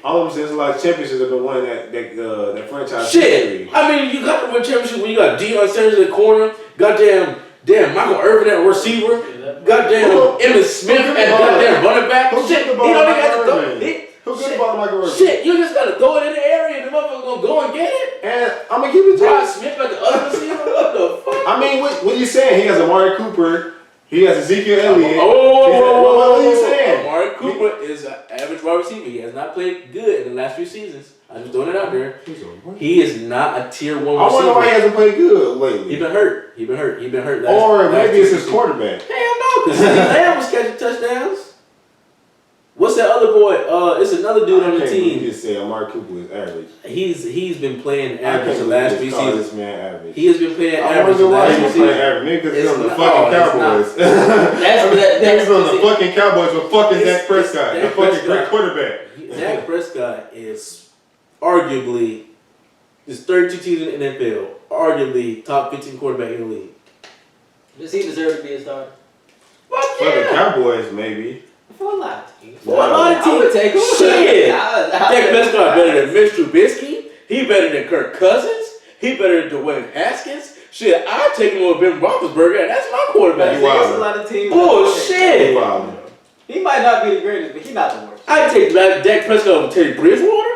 All I'm saying is a lot of championships that been won that franchise Shit. history. I mean, you got to win championship when you got Deion Sanders in the corner, goddamn Michael Irvin at receiver, goddamn Emmitt Smith at goddamn running back. Who Shit, the ball he don't even Michael have to throw Irvin? it. Who good about Michael Irvin? Shit, you just gotta throw it in the area and the motherfucker gonna go and get it. And I'm gonna give it to Rod you. Smith at the other receiver. What the fuck? I mean, what you saying? He has Amari Cooper. He has Ezekiel Elliott. What are you saying? Amari Cooper is an average wide receiver. He has not played good in the last few seasons. I'm just throwing it out there. He is not a tier 1 receiver. I wonder why he hasn't played good lately. He been hurt. Or maybe it's his quarterback. Hell no, because Lamb was catching touchdowns. What's that other boy? It's another dude on the team. You just say Amari Cooper is average. He's been playing average the last few seasons. This man average. He has been playing I average the wonder why last he's few playing seasons. average. Maybe because It's he's on the not- fucking it's Cowboys. That's He's on the fucking Cowboys with fucking Dak Prescott, the Dak fucking Prescott. great quarterback. Dak Prescott is arguably, there's 32 teams in the NFL, arguably top 15 quarterback in the league. Does he deserve to be a starter? Fuck For the yeah! Cowboys, maybe. For a lot of teams. For a lot of I would teams. take him. Shit! I'll Dak take Prescott him. better than Mitch Trubisky. He better than Kirk Cousins. He better than Dwayne Haskins. Shit, I'd take him over Ben Roethlisberger, and that's my quarterback. There's a lot of teams. Bullshit! Wow. He might not be the greatest, but he's not the worst. I'd take Dak Prescott over Teddy Bridgewater.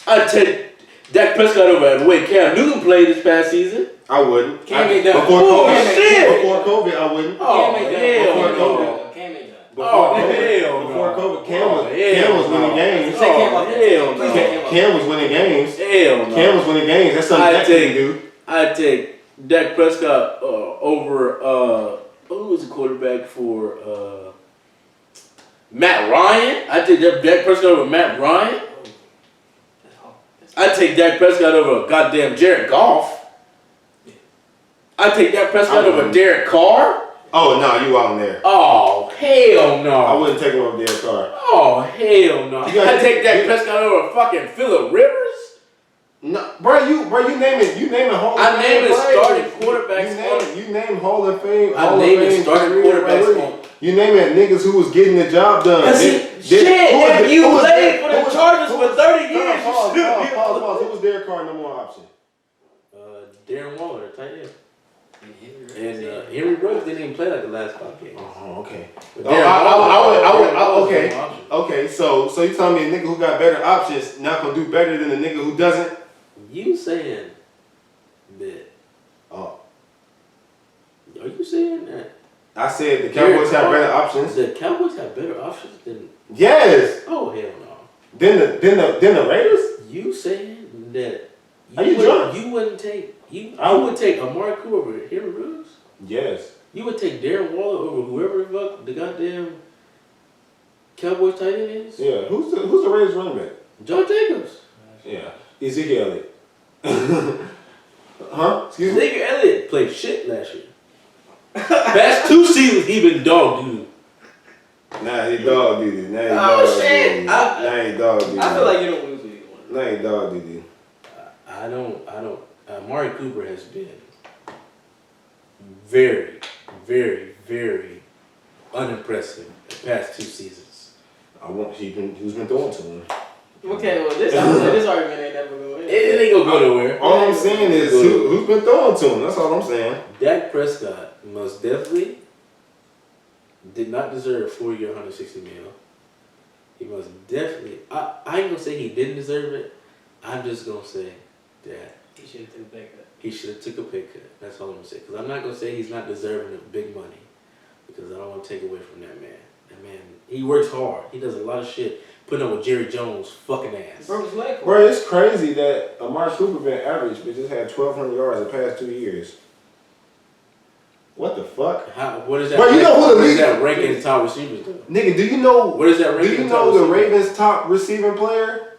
I'd take Dak Prescott over the way Cam Newton played this past season. I wouldn't. Can't make that. Before COVID, Shit. before COVID, I wouldn't. Oh, Can't make that. hell Before no. COVID. Can't make that. Before hell COVID, no. Cam was winning games. Say Cam up. Hell no. Cam was winning games. Hell no. Cam was winning games. That's something Dak can do. I'd take Dak Prescott over who was the quarterback for Matt Ryan? I'd take Dak Prescott over Matt Ryan. I'd take Dak Prescott over goddamn Jared Goff. I'd take Dak Prescott over Derek Carr. Oh no, you out there. Oh hell no. I wouldn't take him over Derek Carr. Oh hell no. You I'd take Dak Prescott over fucking Phillip Rivers. No, bro, you naming Hall of Fame. I'm naming players. starting quarterbacks. You name Hall of Fame. I'm Hall of naming Fame starting career, quarterbacks. bro. You naming niggas who was getting the job done. If you played for the Chargers for 30 years, Pause. Who was Derek Carr number 1 option? Darren Waller, tight end. And Henry Brooks didn't even play like the last 5 games. Oh, okay. Okay. Okay, so you telling me a nigga who got better options not gonna do better than a nigga who doesn't? You saying that? Oh, Are you saying that? I said the Cowboys have better options. The Cowboys have better options than? Yes. Oh hell no. Then the Raiders. You saying that? Are you drunk? You wouldn't take I would take Amari Cooper over Henry Brooks. Yes. You would take Darren Waller over whoever the fuck the goddamn Cowboys tight end is? Yeah. Who's the Raiders running back? John Jacobs. Yeah. Ezekiel Elliott. Huh? Excuse me? Ezekiel Elliott played shit last year. Past 2 seasons he been dog dude. Nah, he dog duty. Oh shit! Nah, he dog duty. I feel like you don't lose with either one. Nah, he dog duty. I don't. Amari Cooper has been very, very, very unimpressive the past 2 seasons. Who's been throwing to him? Okay, well this argument ain't never going to win. It ain't gonna go nowhere. All I'm saying is who's been throwing to him. That's all I'm saying. Dak Prescott most definitely did not deserve a 4-year, $160 million. He must definitely. I ain't gonna say he didn't deserve it. I'm just gonna say that He should have took a pay cut. he should have took a pay cut. That's all I'm gonna say. Because I'm not gonna say he's not deserving of big money. Because I don't want to take away from that man. That man, he works hard. He does a lot of shit. Putting up with Jerry Jones' fucking ass. Broke his leg. Bro, it's crazy that Amari Cooper been average, but just had 1,200 yards the past 2 years. What the fuck? What is that? Bro, you know who the what is lead- that ranking top receivers though? Nigga, do you know? What is that Do ranking? you top know the receiver? Ravens' top receiving player?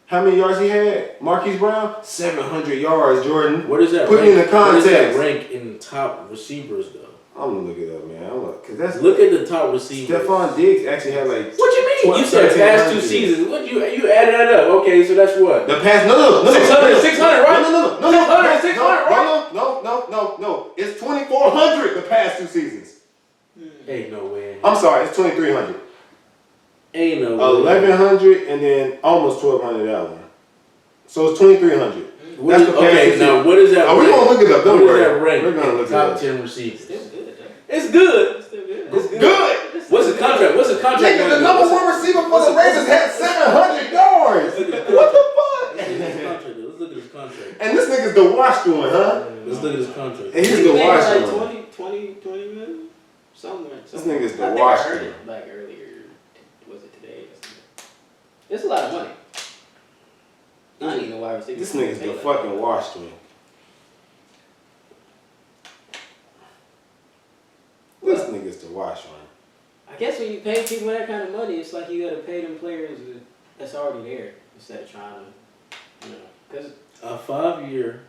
How many yards he had? Marquise Brown, 700 yards. Jordan, What is that? Put rank, it in the context. What is that rank in top receivers though? I'm gonna look it up, man. Cause that's Look at the top receivers. Stephon Diggs actually had like. What you mean? You said past 2 1,300. seasons. What you added that up? Okay, so that's what. The past no 600, 600, right? No 600, 600, right? No. It's 2,400 the past 2 seasons. Ain't no way. I'm sorry, it's 2,300. Ain't no way. 1,100 and then almost 1,200 that one. So it's 2,300. That's the past okay, 2 now seasons. what is that? Oh, we're gonna look it up. Don't What is worry. that rank? We're gonna in look it top up. 10 receivers. Still good though. It's good. Still good. It's good. Good. What's the contract? What's the contract? Nigga, the gonna number be? one receiver for the Ravens had 700 yards. What the fuck? Let's look at his contract. Let's look at his contract. And this nigga's the washed one, huh? Let's look at his contract. And he's He the made washed like one. 20 million? Somewhere. This nigga's the I think washed I heard one. it like earlier. Was it today or something? It's a lot of money. I don't even know why receivers. This nigga's pay the like fucking that. washed one. This nigga's the washed one. I guess when you pay people that kind of money, it's like you gotta pay them players that's already there instead of trying to, you know, because A 5-year,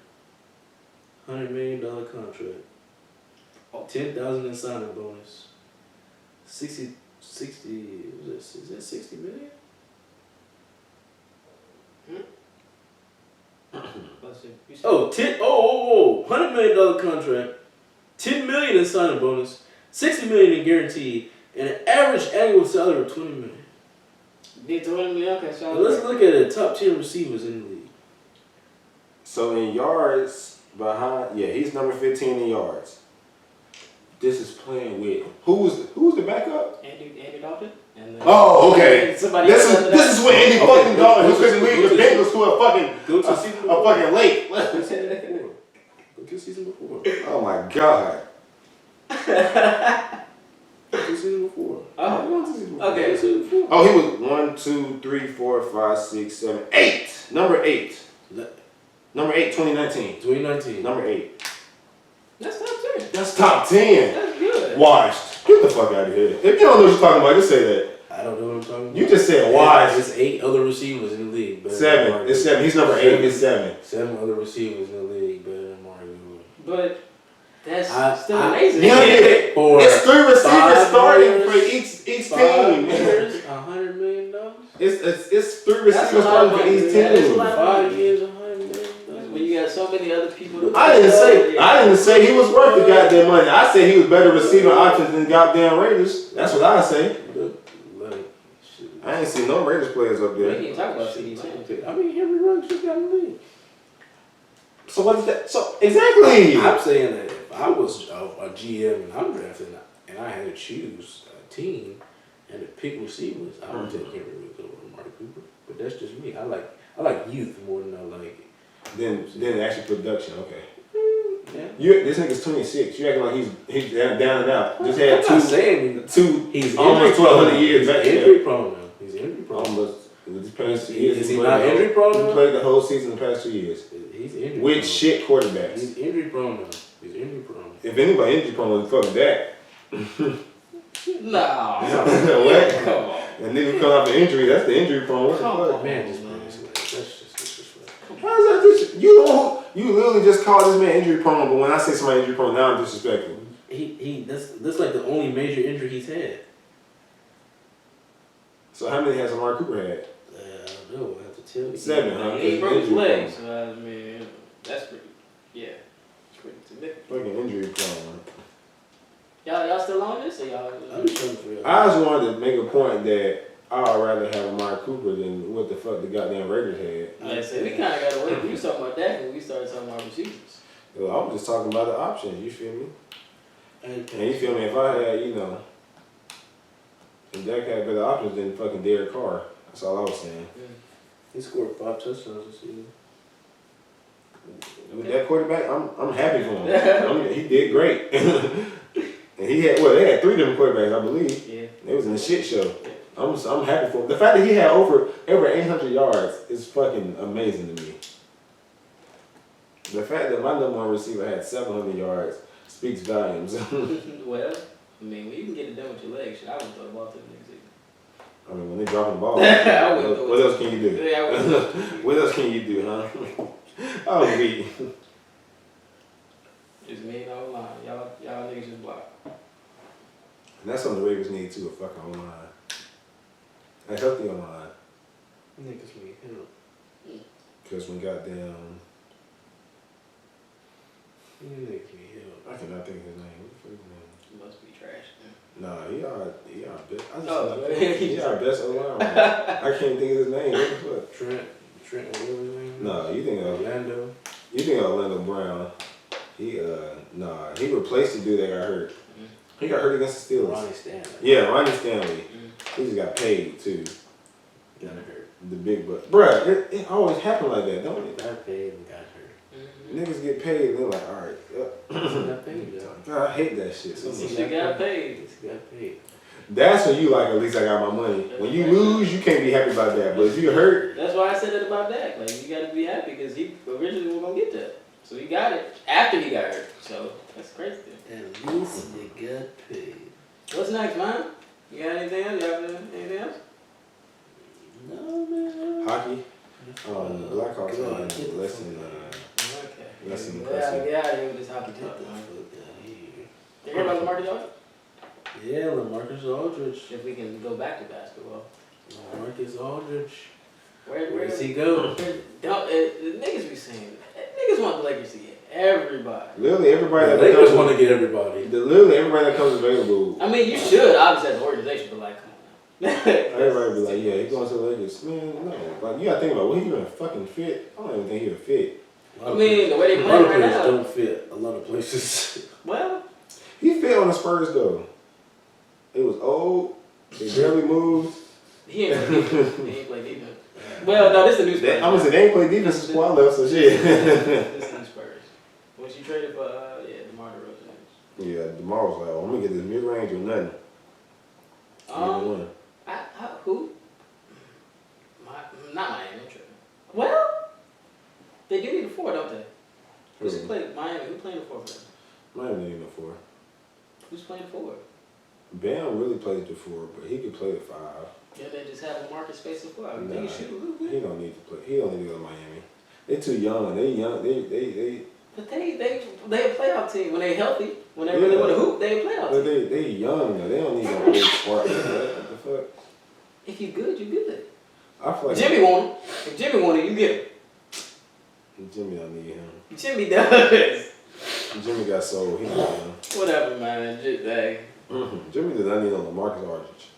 $100 million contract. 10,000 in signing bonus. 60. Is that 60 million? $100 million contract. 10 million in signing bonus. 60 million in guaranteed, and an average annual salary of 20 million. did 20 million. Okay, so Now let's look at the top 10 receivers in the league. So in yards behind, yeah, he's number 15 in yards. This is playing with who's the backup? Andy Dalton. And then Oh, okay. Somebody This else under is when Andy Okay, fucking Dalton who go to- couldn't lead go the to- Bengals to a fucking Go to season a before. fucking lake. Go to season before. Go to season before. Oh my god. Go to season before. Oh, okay. So Oh, he was 1, 2, 3, 4, 5, 6, 7, 8. Number 8. Number 8, 2019. 2019. Number 8. that's top 10. That's top 10. That's good. Washed. Get the fuck out of here. If you don't know what you're talking about, just say that. I don't know what I'm talking about. You just said washed. There's 8 other receivers in the league. better than 7. Amari It's Cooper. 7. He's number 8. It's 7. 7 other receivers in the league better than Amari Cooper. But that's still I- amazing. Yeah. For It's 3 receivers 5 starting years, for each 5 team. years, $100 million. It's 3 That's receivers a lot starting of for money, each man. That's a team. lot. 5 years, $100 million. When you got so many other people. I didn't say he was worth the goddamn money. I said he was better receiving options than the goddamn Raiders. That's what I say. Like, shit. I ain't seen no Raiders players up We there. didn't even talk about CD Lamb. I mean, Henry Ruggs just got in the league. So what is that? So exactly. I'm saying that if I was a GM and I'm drafting and I had to choose a team and to pick receivers, I would take Henry Ruggs over Amari Cooper. But that's just me. I like youth more than I like. Then actually production. Okay. Yeah. This nigga's 26. You acting like he's down and out. Just had I'm not saying two he's almost injury 1,200 prone. years He's back injury there. prone now. He's injury prone. Almost. The past 2 years. Is he played not the whole- injury prone now? He played the whole season the past 2 years. He's injury With prone. shit quarterbacks. He's injury prone now. He's injury prone. If anybody injury prone was fucking Dak. No. What? Come on. And nigga come off an injury, that's the injury prone. What the Come fuck? on. Man, just play this way. That's just disrespectful. How is that disrespectful? You literally just called this man injury prone, but when I say somebody injury prone, now I'm disrespectful. That's like the only major injury he's had. So how many has Amari Cooper had? I don't know. I have to tell you. 7, huh? He broke his Injury leg, prone. so I mean, that's pretty. Yeah, it's pretty significant. Fucking injury prone. Y'all still on this, or y'all? I'm just trying to figure I out. just wanted to make a point that I'd rather have Amari Cooper than what the fuck the goddamn Raiders had. Like I said, we kind of got away. We was talking about that when we started talking about receivers. Well, I was just talking about the options, you feel me? And And you feel me, if I had, And Dak had better options than fucking Derek Carr. That's all I was saying. He scored 5 touchdowns this season. With that quarterback, I'm happy for him. He did great. And they had 3 different quarterbacks, I believe. Yeah. It was in a shit show. I'm happy for him. The fact that he had over 800 yards is fucking amazing to me. The fact that my number 1 receiver had 700 yards speaks volumes. Well, I mean, when you can get it done with your legs, shit, I wouldn't throw the ball to the niggas either. I mean, when they dropping the ball, what else can you do? Yeah, I wouldn't. What else can you do, huh? Oh, weak. Just me and O-line. Y'all niggas just block. And that's something the Ravens need too, a fucking O-line. A healthy O-line. Niggas need help. Because when goddamn... Niggas need help. I cannot think of his name. What the fuck is his name? You must be trash. Nah, he our best. He our best O-line. I can't think of his name. What the fuck? Trent, what was his name? No, you think of Orlando. You think of Orlando Brown. He replaced the dude that got hurt. He got hurt against the Steelers. Ronnie Stanley. Yeah, Ronnie Stanley. He just got paid too. Got hurt. The big butt. Bruh, it always happen like that, don't it? Got paid and got hurt. Niggas get paid and they're like, alright. Got paid, though. God, I hate that shit. He should got paid. Got paid. That's when you like, at least I got my money. When you lose, you can't be happy about that. But if you hurt, That's why I said that about Dak. Like, you gotta be happy because he originally was gonna get that. So he got it after he got hurt. So that's crazy. At least you got paid. What's next, man? You got anything else? You have anything else? No, man. hockey, Blackhawks Go are on, get the less fuck than Okay. less than Yeah, impressive. get out of here with this hockey Get talk, the man. fuck out here. You hear about LaMarcus Aldridge? Yeah, LaMarcus Aldridge. If we can go back to basketball. LaMarcus Aldridge. Where does he go? The niggas be saying, niggas want the Lakers to get everybody. Literally everybody that They just becomes, want to get everybody. literally everybody that comes available. I mean, you should, obviously, as an organization, but like, come on now. Everybody be like, yeah, he going to the Lakers. Man, no. Like, you gotta think about, what he even fucking fit? I don't even think he would fit. I mean, the way they A play lot of right players now. don't fit a lot of places. Well, He fit on the Spurs though. It was old. They barely moved. he ain't play defense. He ain't play defense. Well, no, this is the new Spurs. I was saying they ain't play defense since squad left, so shit. This is the new Spurs. When she traded for, DeMar DeRozan. Yeah, DeMar was like, oh, I'm gonna get this mid range or nothing. Who? Not Miami, I'm tripping. Well, they do need a 4, don't they? Who's playing Miami? Who playing the 4 for them? Miami ain't no 4. Who's playing 4? Bam really plays the 4, but he could play the 5. Yeah, they just have a market space of 4. I Nah, think you shoot a little bit. he don't need to play. He don't need to go to Miami. They too young. They young. They. But they a playoff team when they healthy. When they really want to hoop, they a playoff But team. they young though. They don't need no old spark. What the fuck? If you good, you good. I feel like Jimmy want him. If Jimmy want it, you get him. Jimmy don't need him. Jimmy does. Jimmy got sold. He don't need him. Whatever, man. Hey. Jimmy does not need no LaMarcus Aldridge.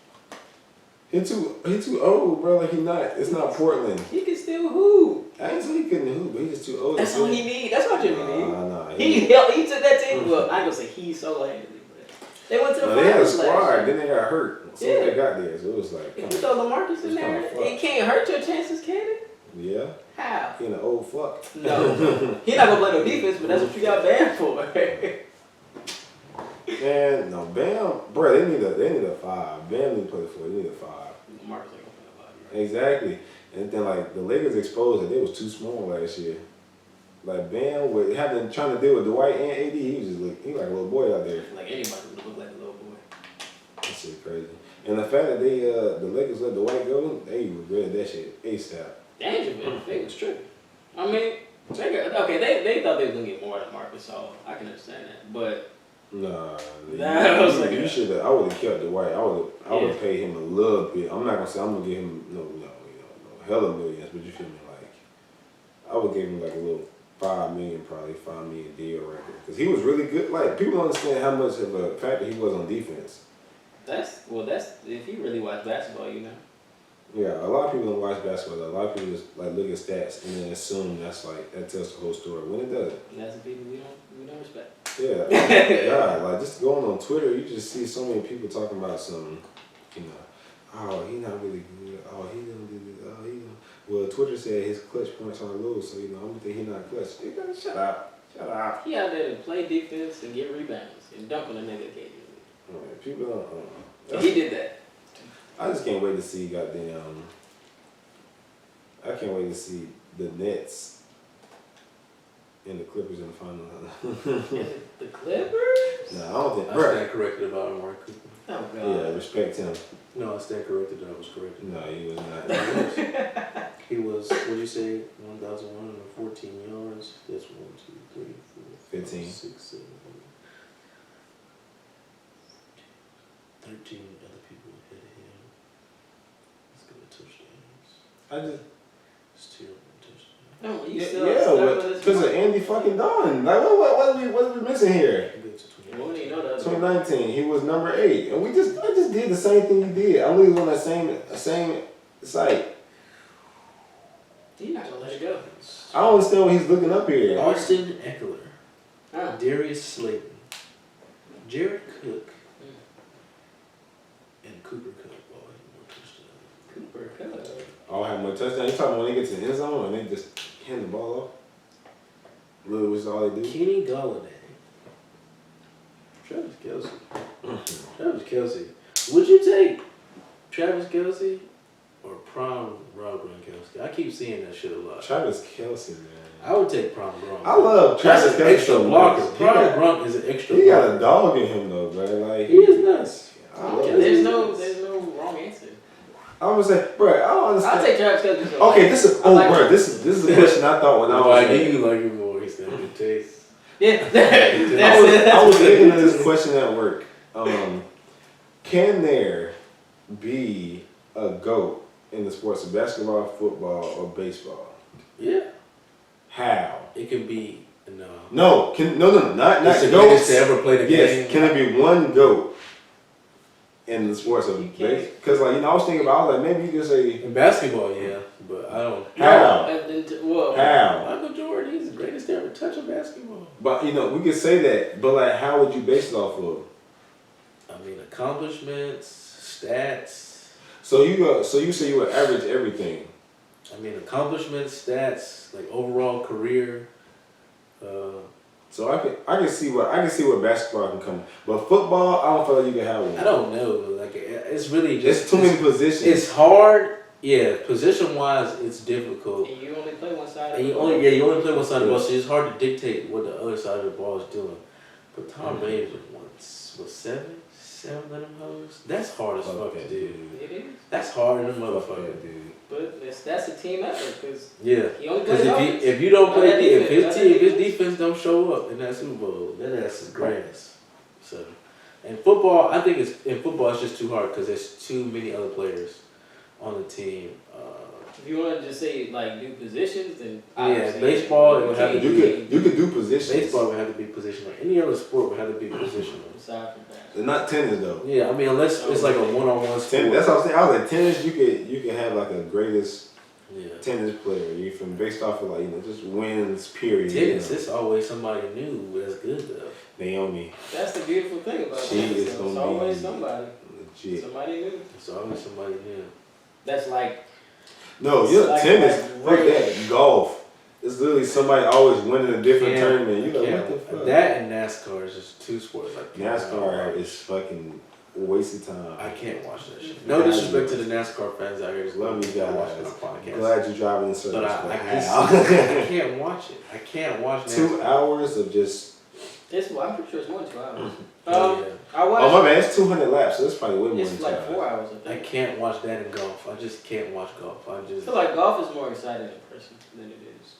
He too old, bro. Like he not. It's not Portland. He can still hoop. I ain't say he couldn't hoop, but he's just too old. That's all he need. That's what Jimmy need. Nah. He took that team. Well, I ain't gonna say he solo-handedly, but they went to the No, they had a finals last squad. year. Then they got hurt. So they got there. So it was like. If you throw LaMarcus in there, it can't hurt your chances, can it? Yeah. How? He an old fuck. No. He not gonna play no defense, but that's what you got banned for. Man, no, Bam, bro, they need a 5. Bam need to play the 4. They need a 5. LaMarcus ain't gonna play nobody. Exactly. And then like the Lakers exposed that they was too small last year. Like Bam with having trying to deal with Dwight and AD, he was just he like a little boy out there. Like anybody would look like a little boy. That shit crazy. And the fact that the Lakers let Dwight go, they regretted that shit ASAP. Dangerous, they was tripping. I mean, they thought they was gonna get more out of Marcus, so I can understand that. But Nah, I was like, you should have. I would have kept Dwight. I would have paid him a little bit. I'm not gonna say I'm gonna give him no hella millions, but you feel me? Like I would give him like a little $5 million, probably $5 million deal right there, because he was really good. Like people don't understand how much of a factor he was on defense. that's if you really watch basketball, you know. Yeah, a lot of people don't watch basketball. Though. A lot of people just like look at stats and then assume that tells the whole story when it doesn't. And that's the people we don't respect. Yeah, God, like just going on Twitter, you just see so many people talking about some you know, oh, he not really good. Oh, he gonna do this. Oh, he gonna. Well, Twitter said his clutch points are low, so you know, I'm gonna think he not clutch. You gotta shut up. Shut up. He out there to play defense and get rebounds and dunk on a nigga occasionally. Right, people don't. And he did that. I just can't wait to see goddamn. I can't wait to see the Nets and the Clippers in the final. And the Clippers? Nah, I don't think. I Bruh. stand corrected about Amari Cooper. Oh god. Yeah, respect him. No, I stand corrected that I was corrected. No, he was not. He was, what'd you say, 1,114 yards? That's 1, 2, 3, 4, 5, 15. 6, 7, 8, 13 other people ahead of him. Let's go to touchdowns. I just. It's terrible touchdowns. No, you Yeah, still stuck with this because of point. Andy fucking Don. Like, what are we missing here? Go to Well, you know the other 2019, he was number 8, and I just did the same thing he did. I literally on that same site. You're not gonna let it go. I don't understand what he's looking up here. Austin Eckler, Oh. Darius Slayton, Jared Cook, and Cooper Kupp all had more touchdowns. Cooper Kupp. All have more touchdown. You talking about when they get to the end zone and they just hand the ball off? Literally, which is all they do. Kenny Galladay, Travis Kelce. Travis Kelce. Would you take Travis Kelce or prime Rob Gronkowski? I keep seeing that shit a lot. Travis Kelce, man. I would take prime Gronk. I love Travis That's an Kelce extra so blocker. much. Prime Gronk is an extra He got blocker. a dog in him though, bro. Like He is nuts. I love Yeah, it. There's no wrong answer. I was say, bro, I don't understand. I'll take Travis Kelce. Okay, this is this is the question I thought when I was. Why do you like your voice and your taste? Yeah, I was thinking of this question at work. Can there be a GOAT in the sports of basketball, football, or baseball? Yeah. How? It can be no. No, not It's the GOATs. greatest to ever play the Yes, game. can there be one GOAT in the sports of You can't. baseball? Because I was thinking about, I was like, maybe you could say In basketball, yeah, but I don't. how. Well, How? Michael Jordan, he's the greatest to ever touch a basketball. But we could say that, but like, how would you base it off of? I mean, accomplishments, stats. So you say you would average everything. I mean, accomplishments, stats, like overall career. So I can see where basketball can come, but football I don't feel like you can have one. I don't know. Like, it's really just There's too many positions. It's hard. Yeah, position wise, it's difficult. and you only play one side. And you only play one side of the ball, so it's hard to dictate what the other side of the ball is doing. But Tom Brady was seven of them hoes. That's hard as fuck to do. It is, That's hard as a Fuck motherfucker. that dude. but that's a team effort because Yeah, he only because plays if you don't play, if his defense. defense don't show up in that Super Bowl, that ass is grass. So, and football, I think it's just too hard because there's too many other players on the team. If you want to just say like do positions, then Yeah, obviously baseball, it would have to You could do positions. Baseball would have to be positional. Any other sport would have to be positional. Aside from that, They're not tennis though. Yeah, I mean, unless it's like a one-on-one sport. Tennis, that's what I was saying. I was like tennis. You could have like a greatest Yeah. tennis player. You from based off of just wins. Period. Tennis, it's always somebody new that's good though. Naomi, that's the beautiful thing about She tennis. is though. It's gonna be always somebody, legit. somebody new. It's always somebody new. That's like No, It's yeah, like- tennis. like Fuck that. Golf. It's literally somebody always winning a different tournament. You know what the fuck? That and NASCAR is just two sports. Like NASCAR is fucking a waste of time. I can't watch that shit. No disrespect to the NASCAR fans out here. Just Love you guys. watching our podcast. Glad you're driving in circles. But I how? can't watch it. I can't watch NASCAR. 2 hours of just. I'm pretty sure it's more than 2 hours. Oh, yeah. I watched. Oh my man, it's 200 laps. So that's probably way more It's than like 2 4 hours. hours. I I think. can't watch that in golf. I just can't watch golf. I I just feel like golf is more exciting in person than it is.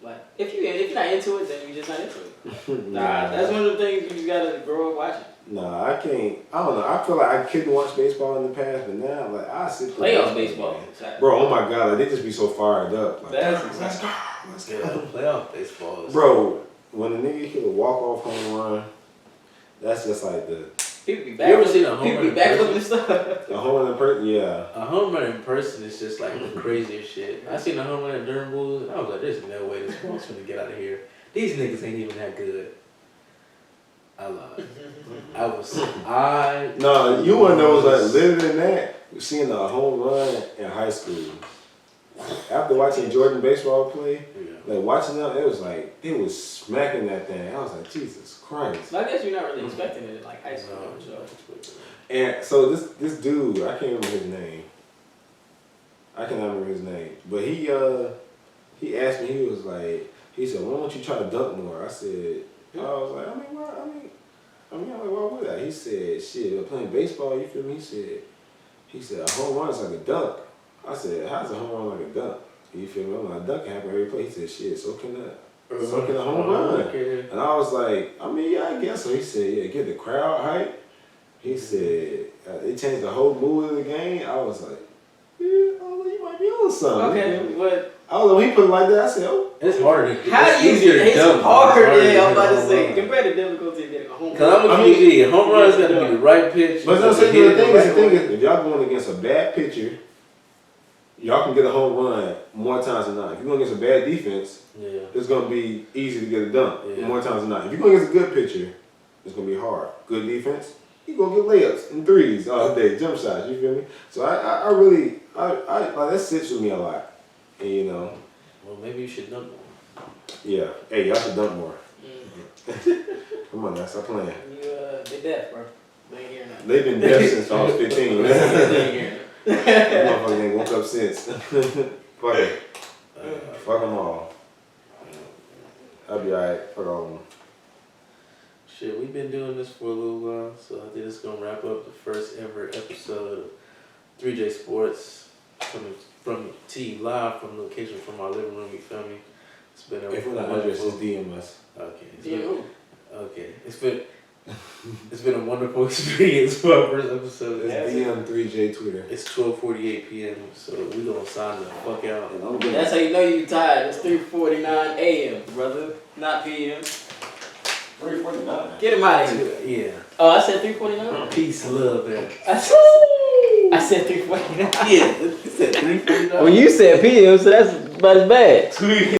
Like if you're not into it, then you're just not into it. Nah, that's one of the things you just gotta grow up watching. Nah, I can't. I don't know. I feel like I couldn't watch baseball in the past, but now like I sit through Playoff baseball. Exciting. Bro, oh my god, like, they just be so fired up. Like, That's let's exciting. go, let's yeah, go. playoff baseball. Is, Bro, when a nigga hit a walk-off home run, that's just like the People be You back. ever seen a home People run be in backflipping person? and stuff. a home run in person. Yeah. A home run in person is just like the craziest shit. I seen a home run at Durham Bulls, and I was like, "There's no way this ball's gonna get out of here. These niggas ain't even that good." I lied. No, you want to know what's like litter than that? Seeing a home run in high school. After watching Jordan baseball play, like watching them, it was like they was smacking that thing. I was like, Jesus Christ. I guess you're not really expecting it like high school. And so this dude, I can't remember his name. I cannot remember his name, but he asked me. He said, why don't you try to dunk more? I said, I was like, why would I? He said, shit, playing baseball, you feel me? He said, a home run is like a dunk. I said, how's a home run like a dunk? You feel me? I'm like, a dunk can happen every play. He said, shit, so can a home run. And I was like, yeah, I guess so. He said, yeah, get the crowd hype. He said, it changed the whole mood of the game. I was like, yeah, you might be on something. Okay, but I was like, when he put it like that, I said, oh. It's harder. How do you get it's hard? Yeah, I'm about to say, compared to difficulty of getting a home run. Cause I'm a QG. Home run's got to be the right pitch. But I'm saying the thing is, if y'all going against a bad pitcher, y'all can get a home run more times than not. If you're going against a bad defense, it's going to be easy to get a dunk more times than not. If you're going against a good pitcher, it's going to be hard. Good defense, you going to get layups and threes all day, jump shots, you feel me? So I really, like, that sits with me a lot. And, you know. Well, maybe you should dunk more. Yeah. Hey, y'all should dunk more. Come on now, stop playing. They deaf, bro. They ain't hearing nothing. They've been deaf since I was 15. They ain't hearing nothing. That motherfucker ain't woke up since. Fuck it. Fuck them all. I'll be alright. Fuck all of them. Shit, we've been doing this for a little while, so I think it's gonna wrap up the first ever episode of 3J Sports, coming from T live from the location from our living room. You feel me? It's been a If we're not address, just DM us. Okay. DM who? Okay. It's been a wonderful experience for our first episode. It's DM 3J Twitter. It's 12:48 p.m. So we gonna sign the fuck out. That's how you know you tired. It's 3:49 a.m., brother, not p.m. 3:49. Get him out of here. Yeah. Oh, I said 3:49. Peace, love, man. I said 3:49. Yeah. It said 3:49. Well, you said p.m., so that's about as bad.